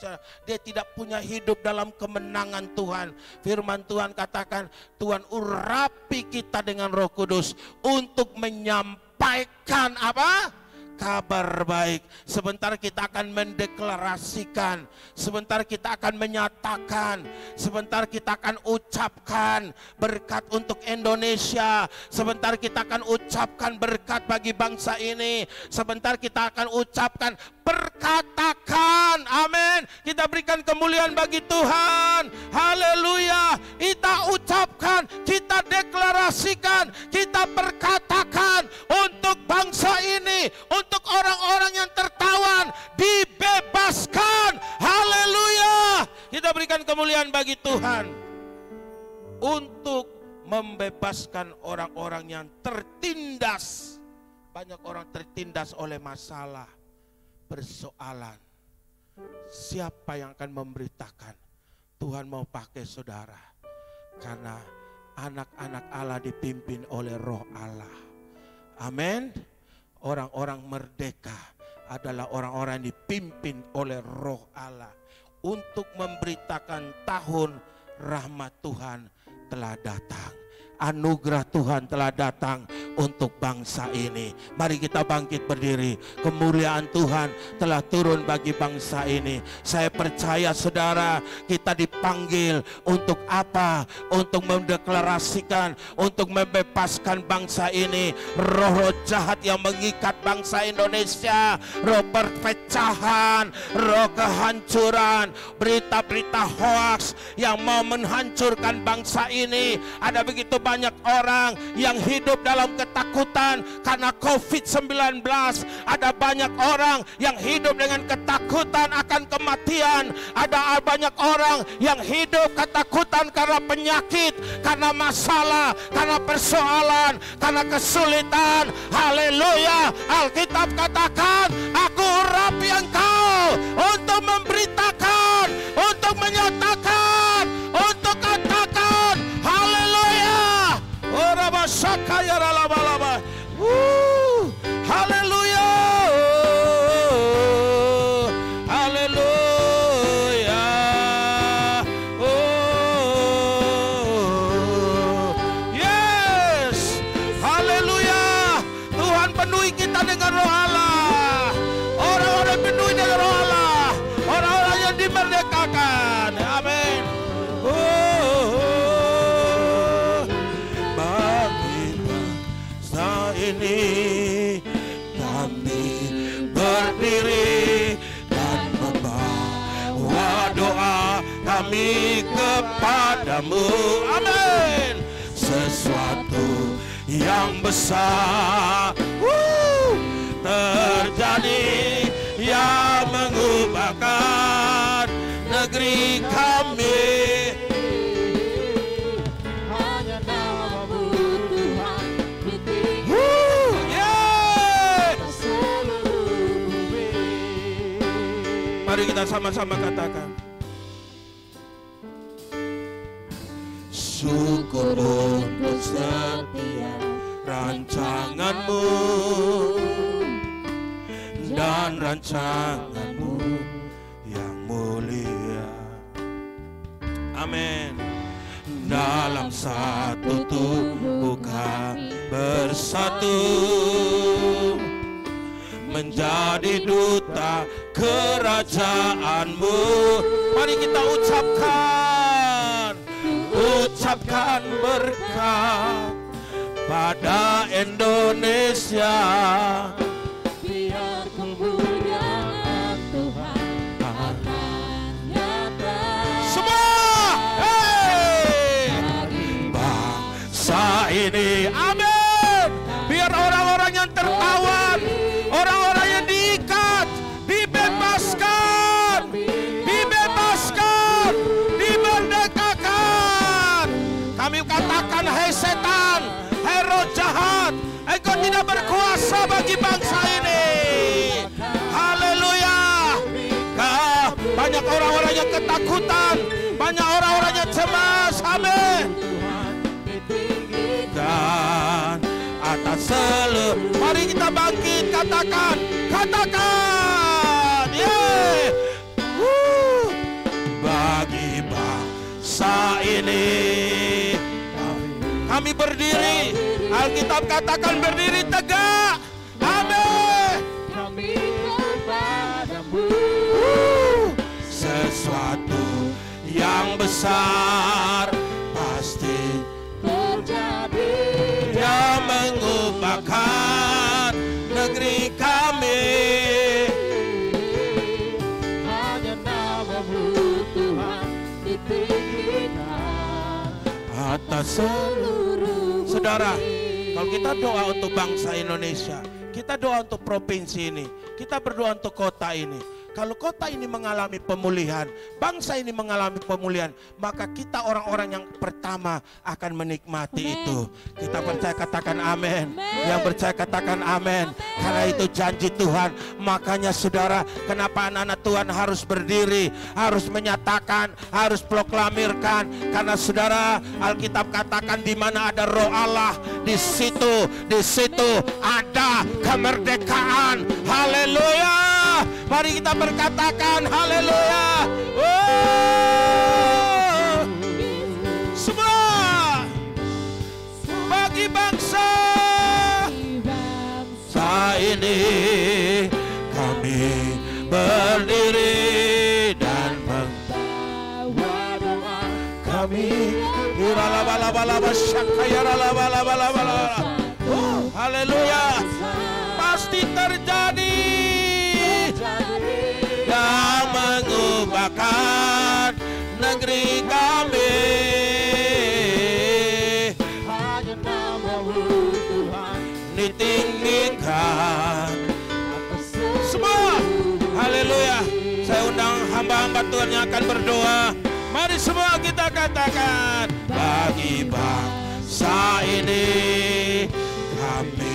Dia tidak punya hidup dalam kemenangan Tuhan. Firman Tuhan katakan, Tuhan urapi kita dengan Roh Kudus untuk menyampaikan apa? Kabar baik. Sebentar kita akan mendeklarasikan, sebentar kita akan menyatakan, sebentar kita akan ucapkan berkat untuk Indonesia, sebentar kita akan ucapkan berkat bagi bangsa ini, sebentar kita akan ucapkan, perkatakan, amin. Kita berikan kemuliaan bagi Tuhan, haleluya. Kita ucapkan, kita deklarasikan, kita perkatakan untuk bangsa ini, untuk orang-orang yang tertawan dibebaskan, haleluya. Kita berikan kemuliaan bagi Tuhan untuk membebaskan orang-orang yang tertindas. Banyak orang tertindas oleh masalah, persoalan. Siapa yang akan memberitakan? Tuhan mau pakai saudara, karena anak-anak Allah dipimpin oleh Roh Allah. Amin. Orang-orang merdeka adalah orang-orang yang dipimpin oleh Roh Allah untuk memberitakan tahun rahmat Tuhan telah datang. Anugerah Tuhan telah datang untuk bangsa ini. Mari kita bangkit berdiri. Kemuliaan Tuhan telah turun bagi bangsa ini. Saya percaya saudara, kita dipanggil untuk apa? Untuk mendeklarasikan, untuk membebaskan bangsa ini. Roh-roh jahat yang mengikat bangsa Indonesia, roh perpecahan, roh kehancuran, berita-berita hoaks yang mau menghancurkan bangsa ini. Ada begitu banyak orang yang hidup dalam ketakutan karena COVID-19. Ada banyak orang yang hidup dengan ketakutan akan kematian. Ada banyak orang yang hidup ketakutan karena penyakit, karena masalah, karena persoalan, karena kesulitan. Haleluya. Alkitab katakan, aku urapi engkau untuk memberitakan, untuk menyatakan, untuk katakan. Haleluya. Ora sakaya laba-laba. Haleluya. Haleluya. Yes. Haleluya. Tuhan penuhi kita dengan Roh Allah. Orang-orang penuhi dengan Roh Allah. Orang-orang yang dimerdekakan. Amin. Ini kami berdiri dan membawa doa kami kepadamu. Amin. Sesuatu yang besar terjadi yang mengubahkan negeri kami. Mari kita sama-sama katakan. Syukur untuk setiap rancanganmu dan rancanganmu yang mulia. Amin. Dalam satu tubuh kami bersatu menjadi duta kerajaan-Mu. Mari kita ucapkan berkat pada Indonesia. Biar kemuliaan Tuhan akan nyata. Semua, bangsa ini, amin. Biar orang-orang yang tertawan, orang-orang yang diikat, dibebaskan, dimerdekakan. Kami katakan, hai setan, hai roh jahat, engkau tidak berkuasa bagi bangsa ini. Haleluya. Banyak orang-orang yang ketakutan, banyak orang-orang yang cemas. Amin. Dan atas seluruh, mari kita bangkit, katakan, yeah. Bagi bangsa ini kami berdiri. Alkitab katakan berdiri tegak. Amin. Kami kepadamu. Sesuatu yang besar pasti terjadi. Dia mengubahkan negeri kami. Hanya nama-Mu Tuhan ditinggikan Atas seluruh. Saudara, kalau kita doa untuk bangsa Indonesia, kita doa untuk provinsi ini, kita berdoa untuk kota ini. Kalau kota ini mengalami pemulihan, bangsa ini mengalami pemulihan, maka kita orang-orang yang pertama akan menikmati itu. Kita percaya, katakan amin. Yang percaya katakan amin. Karena itu janji Tuhan. Makanya saudara, kenapa anak-anak Tuhan harus berdiri, harus menyatakan, harus proklamirkan. Karena saudara, Alkitab katakan di mana ada Roh Allah, di situ ada kemerdekaan. Haleluya. Mari kita berkatakan haleluya. Semua bagi bangsa ini kami berdiri dan membawa doa kami. Haleluya. Pasti terjadi yang mengubahkan negeri kami. Hanya nama-Mu Tuhan ditinggikan. Semua, haleluya. Saya undang hamba-hamba Tuhan yang akan berdoa. Mari semua kita katakan, bagi bangsa ini kami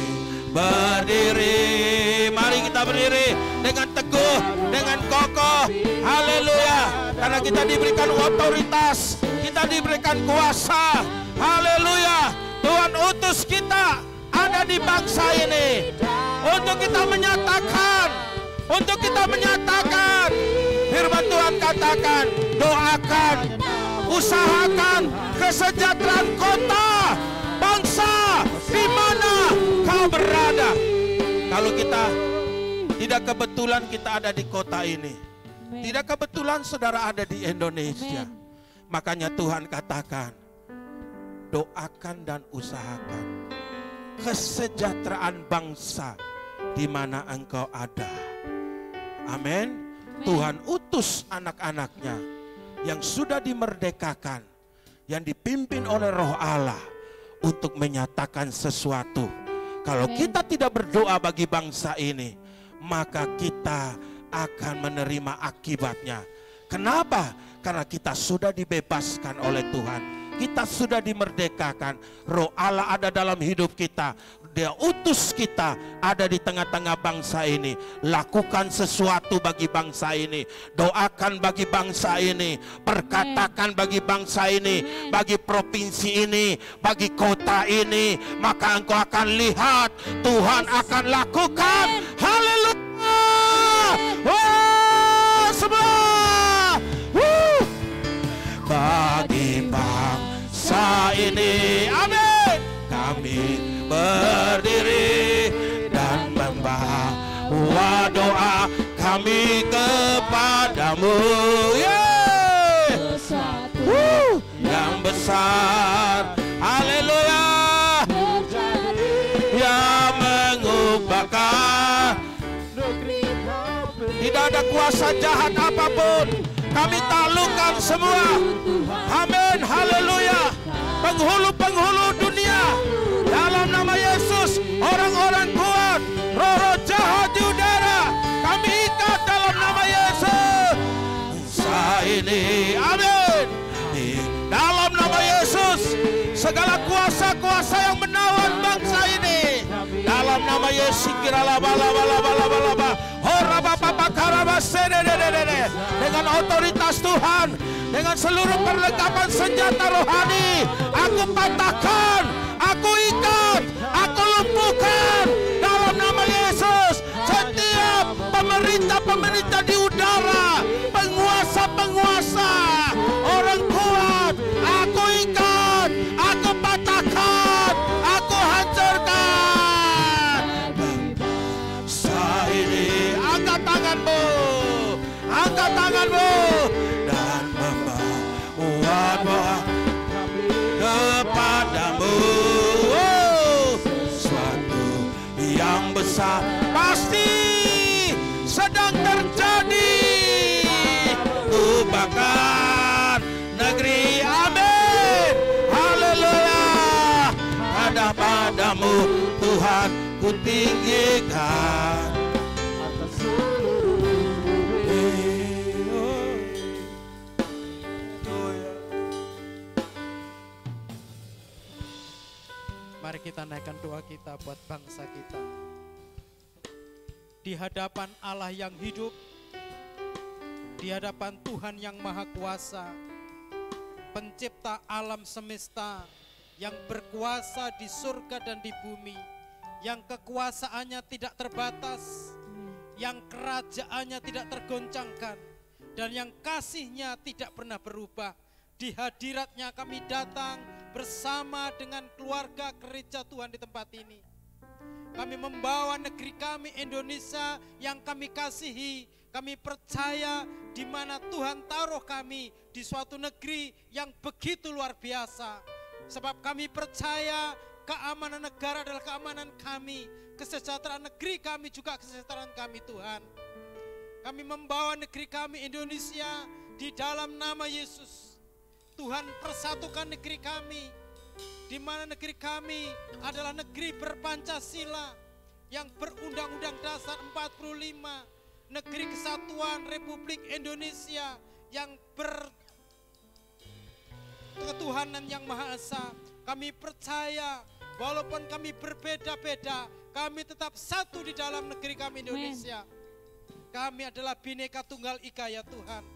berdiri. Mari kita berdiri dengan teguh, dengan kokoh. Haleluya. Karena kita diberikan otoritas, kita diberikan kuasa. Haleluya. Tuhan utus kita ada di bangsa ini untuk kita menyatakan firman Tuhan katakan, doakan, usahakan kesejahteraan kota, bangsa di mana kau berada. Kalau kita tidak kebetulan kita ada di kota ini, tidak kebetulan saudara ada di Indonesia, makanya Tuhan katakan, doakan dan usahakan kesejahteraan bangsa di mana engkau ada. Amin. Tuhan utus anak-anaknya yang sudah dimerdekakan, yang dipimpin oleh Roh Allah untuk menyatakan sesuatu. Kalau kita tidak berdoa bagi bangsa ini, maka kita akan menerima akibatnya. Kenapa? Karena kita sudah dibebaskan oleh Tuhan. Kita sudah dimerdekakan. Roh Allah ada dalam hidup kita. Dia utus kita ada di tengah-tengah bangsa ini. Lakukan sesuatu bagi bangsa ini. Doakan bagi bangsa ini. Perkatakan bagi bangsa ini. Bagi provinsi ini. Bagi kota ini. Maka engkau akan lihat Tuhan akan lakukan. Haleluya. Oh, semua. Bagi bangsa ini, amin. Kami berdiri dan membawa Wah, doa kami kepadamu, yang besar, haleluya, yang mengubahkan negeri kami. Tidak ada kuasa jahat apapun, kami taklukkan semua. Amin, haleluya. Penghulu-penghulu dunia, dalam nama Yesus, orang-orang kuat, roh-roh jahat di udara, kami ikat dalam nama Yesus. Bangsa ini, amin. Di dalam nama Yesus, segala kuasa-kuasa yang menawan bangsa ini, dalam nama Yesus, dengan otoritas Tuhan, dengan seluruh perlengkapan senjata rohani, aku patahkan, aku ikat, aku lumpuhkan dalam nama Yesus setiap pemerintah-pemerintah di udara, penguasa-penguasa, orang kuat, aku ikat, aku patahkan, aku hancurkan. Bangsa ini, angkat tanganmu, angkat tanganmu, dan membawa doa kepadamu. Sesuatu yang besar pasti sedang terjadi. Ubahkan negeri, amin, haleluya. Padamu Tuhan ku tinggikan atas seluruh bumi. Mari kita naikkan doa kita buat bangsa kita. Di hadapan Allah yang hidup, di hadapan Tuhan yang Maha Kuasa, pencipta alam semesta, yang berkuasa di surga dan di bumi, yang kekuasaannya tidak terbatas, yang kerajaannya tidak tergoncangkan, dan yang kasihnya tidak pernah berubah. Di hadiratnya kami datang bersama dengan keluarga gereja Tuhan di tempat ini. Kami membawa negeri kami Indonesia yang kami kasihi. Kami percaya di mana Tuhan taruh kami, di suatu negeri yang begitu luar biasa. Sebab kami percaya keamanan negara adalah keamanan kami, kesejahteraan negeri kami juga kesejahteraan kami Tuhan. Kami membawa negeri kami Indonesia di dalam nama Yesus. Tuhan persatukan negeri kami, di mana negeri kami adalah negeri berpancasila yang berundang-undang dasar 45, negeri kesatuan Republik Indonesia yang berketuhanan yang Maha Esa. Kami percaya walaupun kami berbeda-beda, kami tetap satu di dalam negeri kami Indonesia. Kami adalah Bhinneka Tunggal Ika ya Tuhan.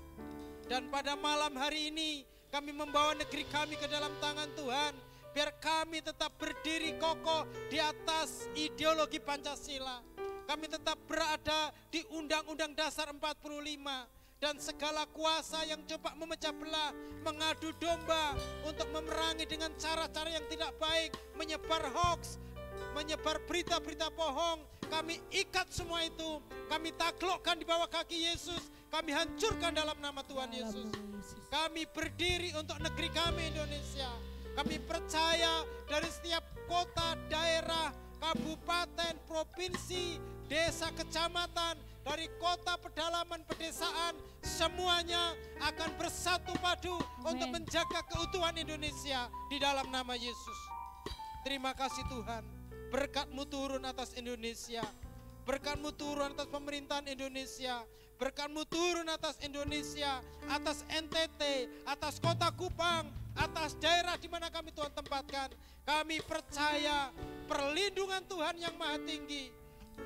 Dan pada malam hari ini kami membawa negeri kami ke dalam tangan Tuhan, biar kami tetap berdiri kokoh di atas ideologi Pancasila. Kami tetap berada di Undang-Undang Dasar 45, dan segala kuasa yang coba memecah belah, mengadu domba untuk memerangi dengan cara-cara yang tidak baik, menyebar hoax, menyebar berita-berita bohong, kami ikat semua itu, kami taklukkan di bawah kaki Yesus, kami hancurkan dalam nama Tuhan Yesus. Kami berdiri untuk negeri kami Indonesia. Kami percaya dari setiap kota, daerah, kabupaten, provinsi, desa, kecamatan, dari kota, pedalaman, pedesaan, semuanya akan bersatu padu untuk menjaga keutuhan Indonesia di dalam nama Yesus. Terima kasih Tuhan, berkat-Mu turun atas Indonesia, berkat-Mu turun atas pemerintahan Indonesia, berkat-Mu turun atas Indonesia, atas NTT, atas kota Kupang, atas daerah di mana kami Tuhan tempatkan. Kami percaya perlindungan Tuhan yang maha tinggi,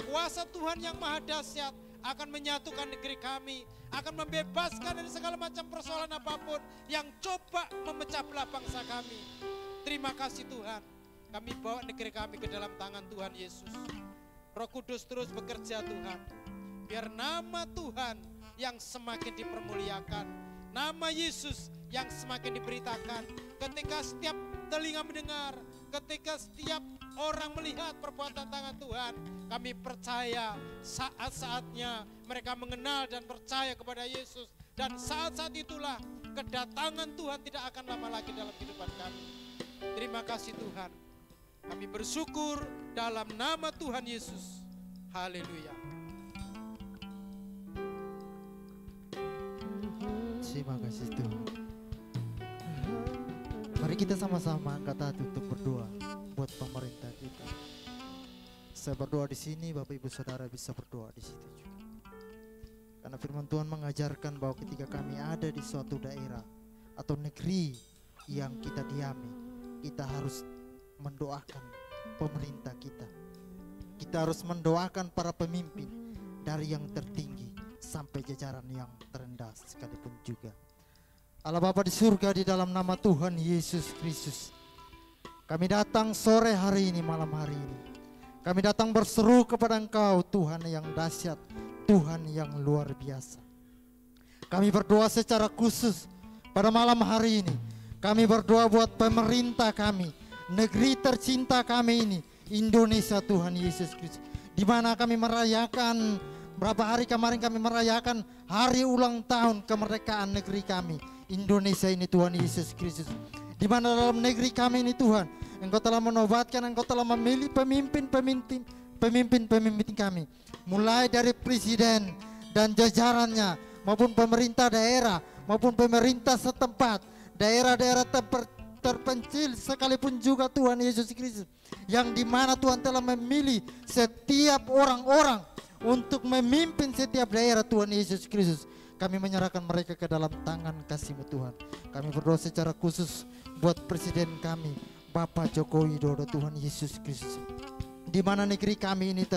kuasa Tuhan yang maha dahsyat akan menyatukan negeri kami, akan membebaskan dari segala macam persoalan apapun yang coba memecah belah bangsa kami. Terima kasih Tuhan, kami bawa negeri kami ke dalam tangan Tuhan Yesus. Roh Kudus terus bekerja Tuhan, biar nama Tuhan yang semakin dipermuliakan, nama Yesus yang semakin diberitakan. Ketika setiap telinga mendengar, ketika setiap orang melihat perbuatan tangan Tuhan, Kami percaya saat-saatnya mereka mengenal dan percaya kepada Yesus. Dan saat-saat itulah kedatangan Tuhan tidak akan lama lagi dalam kehidupan kami. Terima kasih Tuhan. Kami bersyukur dalam nama Tuhan Yesus. Haleluya. Terima kasih Tuhan. Mari kita sama-sama angkat hati untuk berdoa buat pemerintah kita. Saya berdoa di sini, Bapak Ibu Saudara bisa berdoa di situ juga. Karena firman Tuhan mengajarkan bahwa ketika kami ada di suatu daerah atau negeri yang kita diami, kita harus mendoakan pemerintah kita. Kita harus mendoakan para pemimpin dari yang tertinggi sampai jajaran yang terendah sekalipun juga. Allah Bapa di surga, di dalam nama Tuhan Yesus Kristus, kami datang sore hari ini, malam hari ini. Kami datang berseru kepada Engkau, Tuhan yang dahsyat, Tuhan yang luar biasa. Kami berdoa secara khusus pada malam hari ini. Kami berdoa buat pemerintah kami, negeri tercinta kami ini, Indonesia Tuhan Yesus Kristus. Di mana kami merayakan, berapa hari kemarin kami merayakan hari ulang tahun kemerdekaan negeri kami, Indonesia ini Tuhan Yesus Kristus. Di mana dalam negeri kami ini Tuhan, Engkau telah menobatkan, Engkau telah memilih pemimpin kami. Mulai dari presiden dan jajarannya, maupun pemerintah daerah, maupun pemerintah setempat, daerah-daerah terpencil sekalipun juga Tuhan Yesus Kristus. Yang dimana Tuhan telah memilih setiap orang-orang untuk memimpin setiap daerah Tuhan Yesus Kristus. Kami menyerahkan mereka ke dalam tangan kasih-Mu Tuhan. Kami berdoa secara khusus buat presiden kami, Bapak Joko Widodo Tuhan Yesus Kristus. Di mana negeri kami ini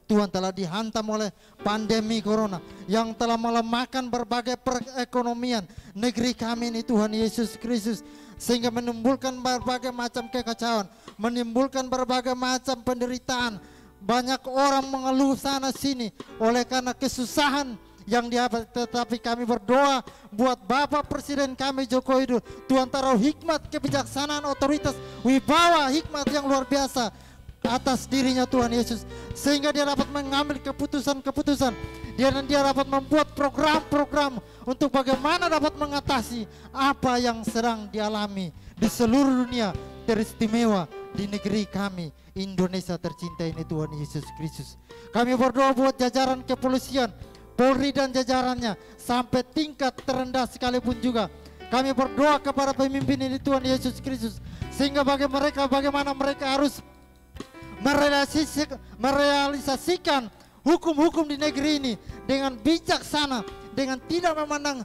Tuhan telah dihantam oleh pandemi corona yang telah melemahkan berbagai perekonomian negeri kami ini Tuhan Yesus Kristus, sehingga menimbulkan berbagai macam kekacauan, menimbulkan berbagai macam penderitaan. Banyak orang mengeluh sana sini oleh karena kesusahan yang dihadapi. Tetapi kami berdoa buat Bapak Presiden kami Joko Widodo, Tuhan taruh hikmat, kebijaksanaan, otoritas, wibawa, hikmat yang luar biasa atas dirinya Tuhan Yesus, sehingga dia dapat mengambil keputusan-keputusan, dia dapat membuat program-program untuk bagaimana dapat mengatasi apa yang sedang dialami di seluruh dunia, teristimewa di negeri kami Indonesia tercinta ini Tuhan Yesus Kristus. Kami berdoa buat jajaran kepolisian, Polri dan jajarannya sampai tingkat terendah sekalipun juga. Kami berdoa kepada pemimpin ini Tuhan Yesus Kristus, sehingga bagaimana mereka harus merealisasikan hukum-hukum di negeri ini dengan bijaksana, dengan tidak memandang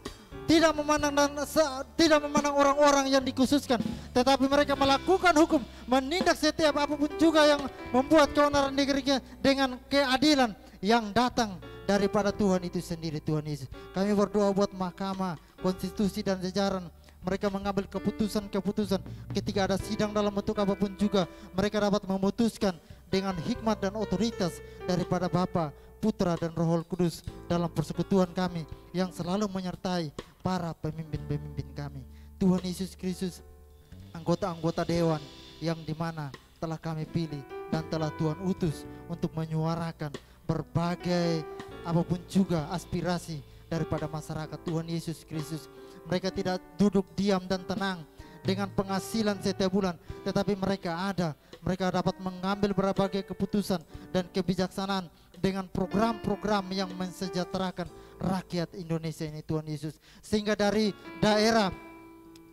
orang-orang yang dikhususkan, tetapi mereka melakukan hukum, menindak setiap apapun juga yang membuat keonaran negerinya dengan keadilan yang datang daripada Tuhan itu sendiri Tuhan Yesus. Kami berdoa buat mahkamah konstitusi dan jajaran, mereka mengambil keputusan-keputusan ketika ada sidang dalam bentuk apapun juga, mereka dapat memutuskan dengan hikmat dan otoritas daripada Bapa, Putra dan Roh Kudus dalam persekutuan kami yang selalu menyertai para pemimpin-pemimpin kami. Tuhan Yesus Kristus, anggota-anggota dewan yang dimana telah kami pilih dan telah Tuhan utus untuk menyuarakan berbagai apapun juga aspirasi daripada masyarakat Tuhan Yesus Kristus. Mereka tidak duduk diam dan tenang dengan penghasilan setiap bulan, tetapi mereka dapat mengambil berbagai keputusan dan kebijaksanaan dengan program-program yang mensejahterakan rakyat Indonesia ini Tuhan Yesus. Sehingga dari daerah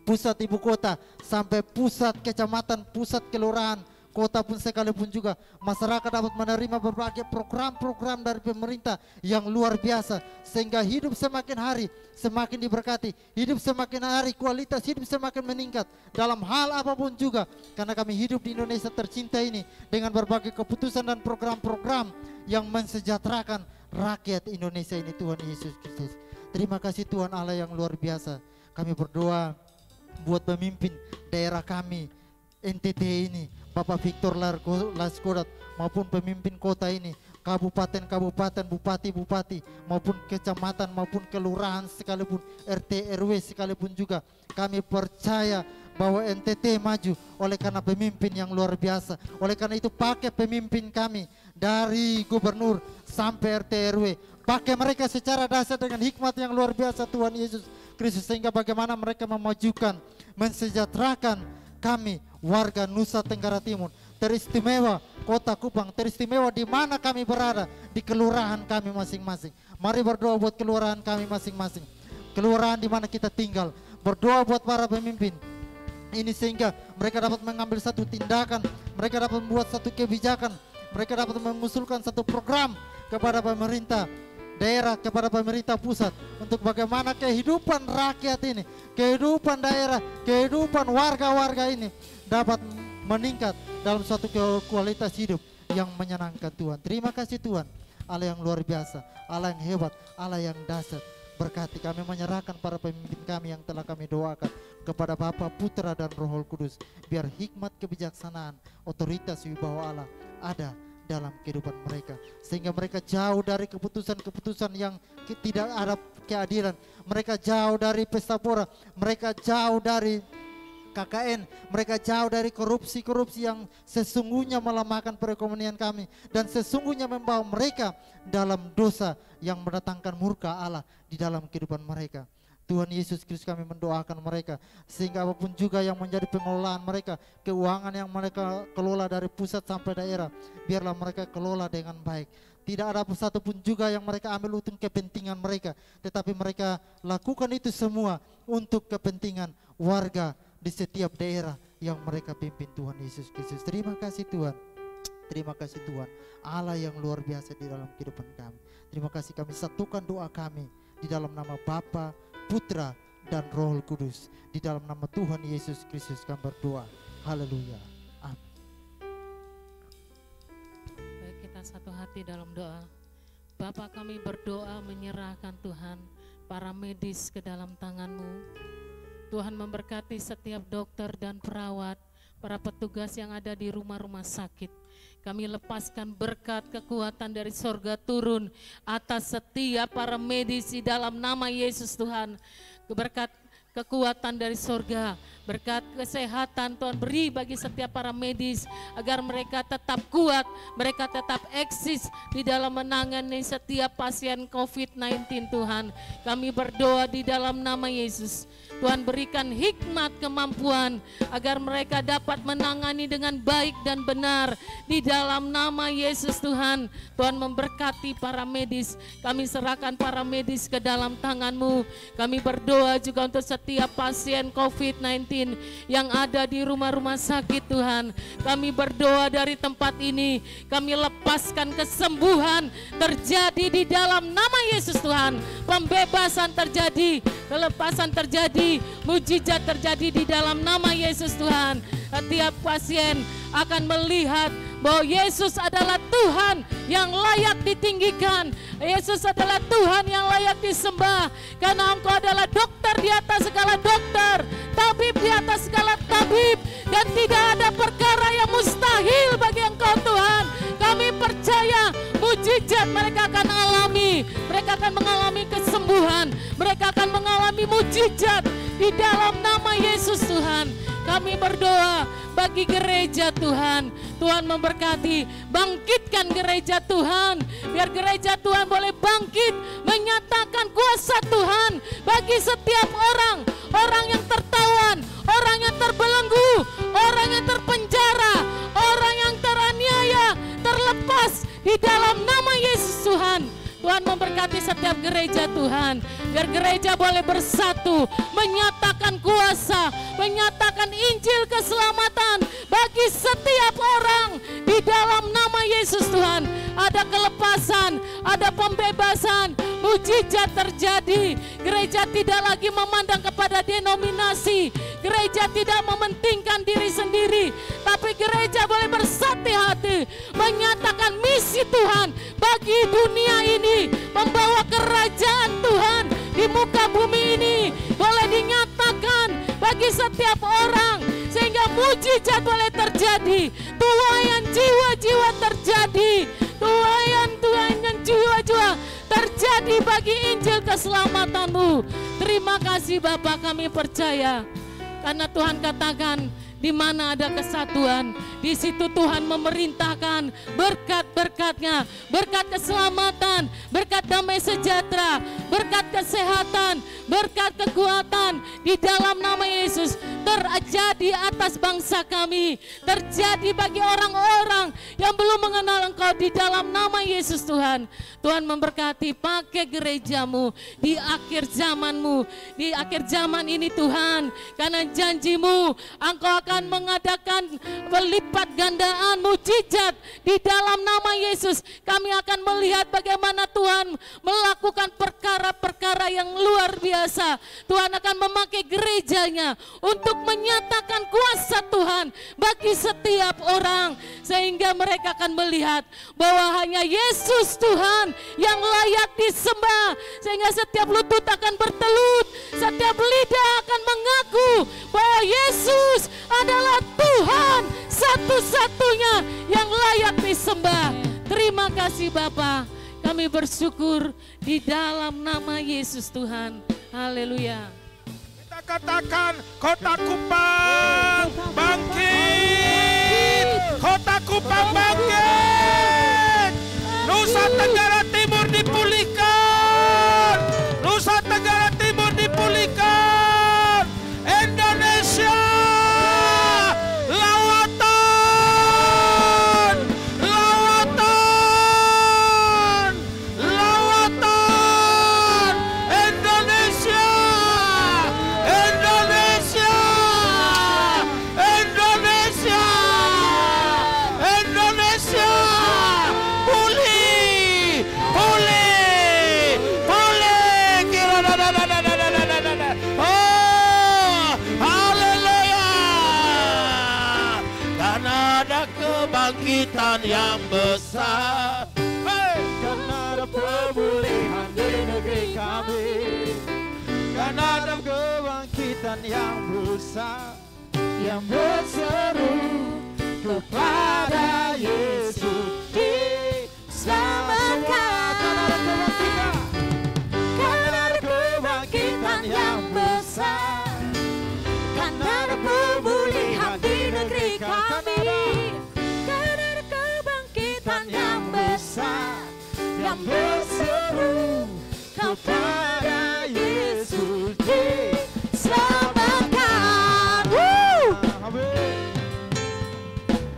pusat ibu kota sampai pusat kecamatan, pusat kelurahan, kota pun sekalipun juga, masyarakat dapat menerima berbagai program-program dari pemerintah yang luar biasa, sehingga hidup semakin hari semakin diberkati, hidup semakin hari kualitas hidup semakin meningkat dalam hal apapun juga, karena kami hidup di Indonesia tercinta ini dengan berbagai keputusan dan program-program yang mensejahterakan rakyat Indonesia ini Tuhan Yesus Kristus. Terima kasih Tuhan Allah yang luar biasa. Kami berdoa buat pemimpin daerah kami NTT ini, Bapak Victor Laskodat, maupun pemimpin kota ini, kabupaten-kabupaten, bupati-bupati, maupun kecamatan, maupun kelurahan sekalipun, RT RW sekalipun juga. Kami percaya bahwa NTT maju oleh karena pemimpin yang luar biasa. Oleh karena itu pakai pemimpin kami dari gubernur sampai RT RW. Pakai mereka secara dasar dengan hikmat yang luar biasa Tuhan Yesus Kristus. Sehingga bagaimana mereka memajukan, mensejahterakan kami warga Nusa Tenggara Timur. Teristimewa Kota Kupang, teristimewa di mana kami berada, di kelurahan kami masing-masing. Mari berdoa buat kelurahan kami masing-masing. Kelurahan di mana kita tinggal. Berdoa buat para pemimpin ini sehingga mereka dapat mengambil satu tindakan, mereka dapat membuat satu kebijakan, mereka dapat mengusulkan satu program kepada pemerintah daerah, kepada pemerintah pusat untuk bagaimana kehidupan rakyat ini, kehidupan daerah, kehidupan warga-warga ini dapat meningkat dalam suatu kualitas hidup yang menyenangkan Tuhan. Terima kasih Tuhan, Allah yang luar biasa, Allah yang hebat, Allah yang dahsyat. Berkati kami, menyerahkan para pemimpin kami yang telah kami doakan kepada Bapa, Putra dan Roh Kudus. Biar hikmat, kebijaksanaan, otoritas, wibawa Allah ada dalam kehidupan mereka. Sehingga mereka jauh dari keputusan-keputusan yang tidak ada keadilan. Mereka jauh dari pesta pora, mereka jauh dari KKN, mereka jauh dari korupsi-korupsi yang sesungguhnya melemahkan perekonomian kami dan sesungguhnya membawa mereka dalam dosa yang mendatangkan murka Allah di dalam kehidupan mereka. Tuhan Yesus Kristus, kami mendoakan mereka sehingga apapun juga yang menjadi pengelolaan mereka, keuangan yang mereka kelola dari pusat sampai daerah, biarlah mereka kelola dengan baik. Tidak ada satupun juga yang mereka ambil untuk kepentingan mereka, tetapi mereka lakukan itu semua untuk kepentingan warga di setiap daerah yang mereka pimpin. Tuhan Yesus Kristus, terima kasih Tuhan. Terima kasih Tuhan, Allah yang luar biasa di dalam kehidupan kami. Terima kasih, kami satukan doa kami di dalam nama Bapa, Putra dan Roh Kudus. Di dalam nama Tuhan Yesus Kristus kami berdoa. Haleluya. Amin. Baik, kita satu hati dalam doa. Bapa, kami berdoa menyerahkan Tuhan para medis ke dalam tangan-Mu. Tuhan memberkati setiap dokter dan perawat, para petugas yang ada di rumah-rumah sakit. Kami lepaskan berkat kekuatan dari sorga turun atas setiap para medis di dalam nama Yesus Tuhan. Berkat kekuatan dari sorga, berkat kesehatan Tuhan beri bagi setiap para medis agar mereka tetap kuat, mereka tetap eksis di dalam menangani setiap pasien COVID-19 Tuhan. Kami berdoa di dalam nama Yesus. Tuhan berikan hikmat, kemampuan agar mereka dapat menangani dengan baik dan benar di dalam nama Yesus Tuhan. Tuhan memberkati para medis, kami serahkan para medis ke dalam tangan-Mu. Kami berdoa juga untuk setiap pasien COVID-19 yang ada di rumah-rumah sakit Tuhan. Kami berdoa dari tempat ini, kami lepaskan kesembuhan terjadi di dalam nama Yesus Tuhan. Pembebasan terjadi, kelepasan terjadi, mujizat terjadi di dalam nama Yesus Tuhan. Setiap pasien akan melihat bahwa Yesus adalah Tuhan yang layak ditinggikan. Yesus adalah Tuhan yang layak disembah, karena Engkau adalah dokter di atas segala dokter, tabib di atas segala tabib, dan tidak ada perkara yang mustahil bagi Engkau Tuhan. Kami percaya mujizat mereka akan alami, mereka akan mengalami kesembuhan, mereka akan mengalami mujizat di dalam nama Yesus Tuhan. Kami berdoa bagi gereja Tuhan. Tuhan memberkati, bangkitkan gereja Tuhan. Biar gereja Tuhan boleh bangkit, menyatakan kuasa Tuhan bagi setiap orang. Orang yang tertawan, orang yang terbelenggu, orang yang terpenjara, orang yang teraniaya, terlepas di dalam nama Yesus Tuhan. Tuhan memberkati setiap gereja Tuhan, biar gereja boleh bersatu, menyatakan kuasa, menyatakan Injil keselamatan bagi setiap orang di dalam nama Yesus Tuhan. Ada kelepasan, ada pembebasan, mujizat terjadi. Gereja tidak lagi memandang kepada denominasi, gereja tidak mementingkan diri sendiri, tapi gereja boleh bersatu hati, menyatakan misi Tuhan bagi dunia ini, membawa kerajaan Tuhan di muka bumi ini boleh dinyatakan bagi setiap orang, sehingga mujizat boleh terjadi, tuaian jiwa-jiwa terjadi, tuaian jiwa-jiwa terjadi bagi Injil keselamatan-Mu. Terima kasih Bapa, kami percaya Karena Tuhan katakan, di mana ada kesatuan, di situ Tuhan memerintahkan berkat-berkatnya, berkat keselamatan, berkat damai sejahtera, berkat kesehatan, berkat kekuatan di dalam nama Yesus terjadi atas bangsa kami, terjadi bagi orang-orang yang belum mengenal Engkau di dalam nama Yesus Tuhan. Tuhan memberkati, pakai gerejamu di akhir zamanmu, di akhir zaman ini Tuhan, karena janjimu Engkau akan mengadakan berlipat gandaan mujizat di dalam nama Yesus. Kami akan melihat bagaimana Tuhan melakukan perkara-perkara yang luar biasa. Tuhan akan memakai gerejanya untuk menyatakan kuasa Tuhan bagi setiap orang, sehingga mereka akan melihat bahwa hanya Yesus Tuhan yang layak disembah, sehingga setiap lutut akan bertelut, setiap lidah akan mengaku bahwa Yesus adalah Tuhan satu-satunya yang layak disembah. Terima kasih Bapa, kami bersyukur di dalam nama Yesus Tuhan. Haleluya. Kita katakan, Kota Kupang bangkit, Kota Kupang bangkit, Nusa Tenggara Timur dipulihkan, Nusa Tenggara Timur dipulihkan, Indonesia lawatan, lawatan, lawatan, Indonesia, Indonesia, Indonesia, Indonesia, pulih, pulih, pulih, kira oh, haleluya, karena ada kebangkitan yang besar. Hey! Karena ada pemulihan di negeri kami, karena ada kebangkitan yang besar, yang berseru kepada Yesus diselamatkan. Karena ada kebangkitan yang besar, karena ada pemulihan di negeri kami, karena ada kebangkitan yang besar, yang berseru kepada Yesus diselamatkan.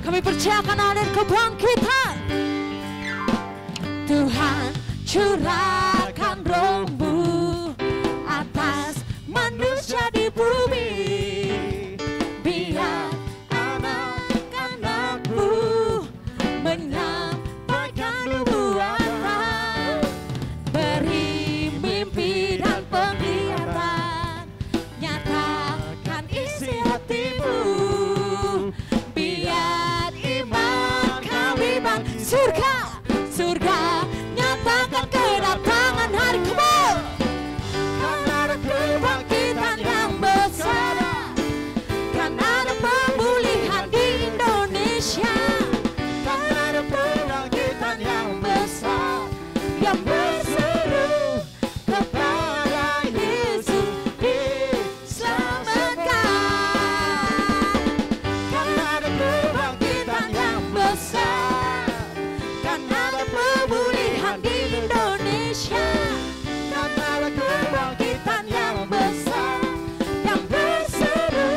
Kami percaya akan ada kebangkitan. Tuhan curahkan Roh-Mu atas manusia di bumi, biar anak-anak-Mu menyampaikan nubuatan, beri mimpi dan penglihatan, nyatakan isi hatimu, biar iman kami bang surga, surga nyatakan kedatangan hari kebal. Karena ada kebangkitan yang besar, karena ada pemulihan di Indonesia, karena ada kebangkitan yang besar, yang berseru kepada Yesus diselamatkan. Karena ada kebangkitan yang besar, karena ada pemulihan di Indonesia, karena ada kebangkitan yang besar, yang berseru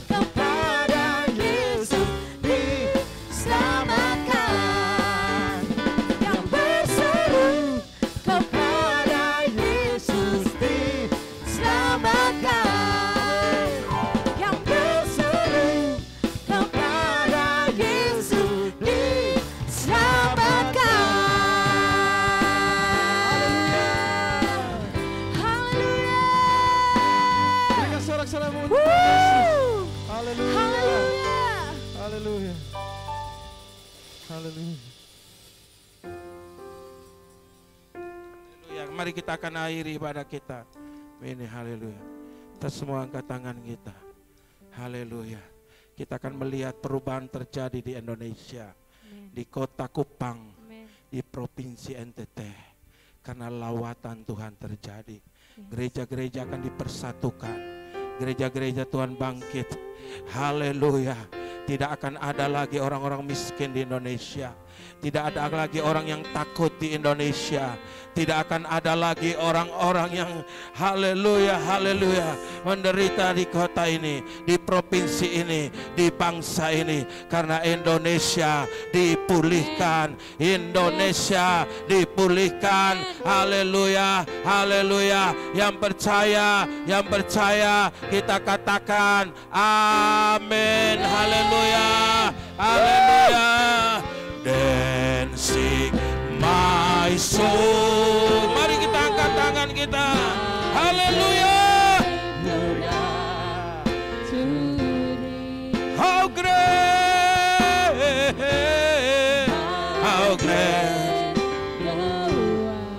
kepada Yesus diselamatkan, yang berseru kepada Yesus diselamatkan, yang berseru kepada Yesus diselamatkan. Haleluya. Berikan sorak-sorakmu untuk Yesus. Haleluya. Haleluya. Haleluya. Haleluya. Haleluya. Mari kita akan akhiri ibadah kita. Ini haleluya. Kita semua angkat tangan kita. Haleluya. Kita akan melihat perubahan terjadi di Indonesia, di Kota Kupang, di Provinsi NTT. Karena lawatan Tuhan terjadi. Gereja-gereja akan dipersatukan. Gereja-gereja Tuhan bangkit. Haleluya. Tidak akan ada lagi orang-orang miskin di Indonesia. Tidak ada lagi orang yang takut di Indonesia. Tidak akan ada lagi orang-orang yang haleluya, haleluya, menderita di kota ini, di provinsi ini, di bangsa ini. Karena Indonesia dipulihkan. Indonesia dipulihkan. Haleluya, haleluya. Yang percaya kita katakan amin. Haleluya, haleluya. Dancing my soul. Mari kita angkat tangan kita. Haleluya. How great, how great,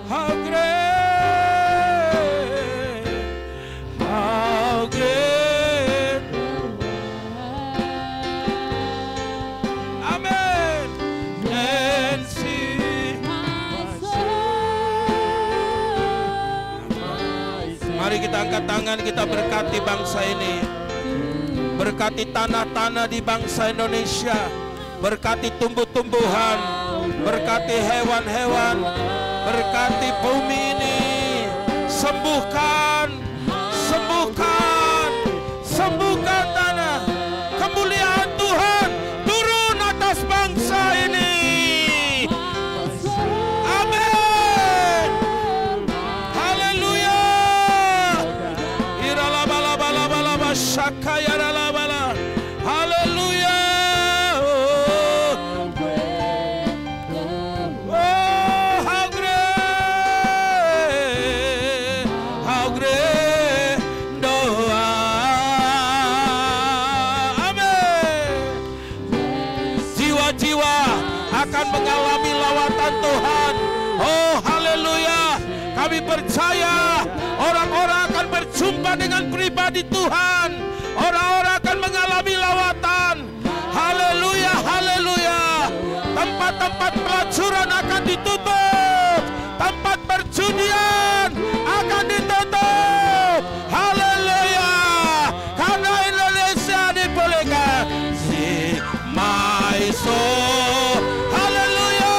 how great, how great. Amen. Mari kita angkat tangan, kita berkati bangsa ini. Berkati tanah-tanah di bangsa Indonesia. Berkati tumbuh-tumbuhan. Berkati hewan-hewan. Berkati bumi ini. Sembuhkan. Sembuhkan. Sembuhkan tanah. Kemuliaan Tuhan turun atas bangsa ini. Amin. Haleluya. Iralabalabalabala syakayaralabala. Haleluya. Oh, how great. How great doa. Amin. Jiwa-jiwa akan mengalami lawatan Tuhan. Oh, haleluya. Kami percaya orang-orang akan berjumpa dengan pribadi Tuhan. Orang-orang akan mengalami lawatan. Haleluya, haleluya. Tempat-tempat pelacuran akan ditutup. Tempat perjudian akan ditutup. Haleluya. Karena Indonesia dipulihkan. Sing my soul. Haleluya.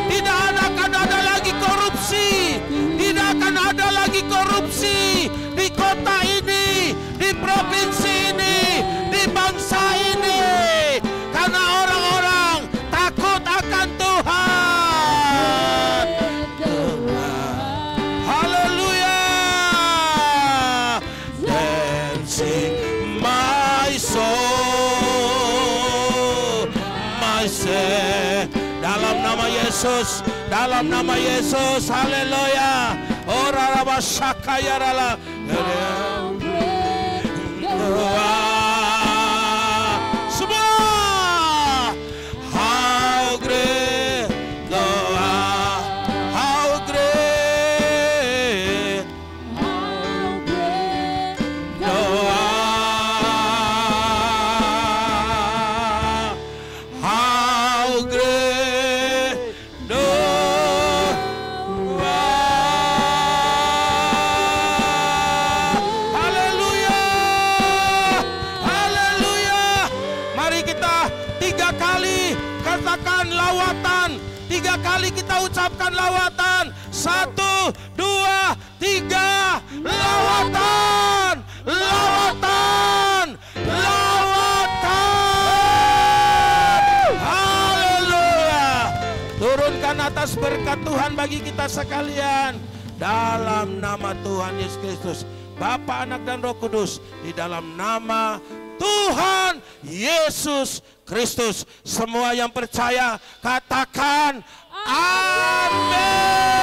Tidak akan ada lagi korupsi. Tidak akan ada lagi korupsi di kota ini, di provinsi ini, di bangsa ini. Karena orang-orang takut akan Tuhan. Haleluya. Dancing my soul, my soul. Dalam nama Yesus, dalam nama Yesus, haleluya. Ora rabashakayarala. Semua. How great thou art. How great thou art. How great thou art. Haleluya. Haleluya. Mari kita 3 kali katakan lawatan. 3 kali kita ucapkan lawatan. 1, 2, 3. Lawatan. Lawatan. Lawatan. Haleluya. Turunkan atas berkat Tuhan bagi kita sekalian. Dalam nama Tuhan Yesus Kristus, Bapa, Anak, dan Roh Kudus. Di dalam nama Tuhan Yesus Kristus. Semua yang percaya katakan amin.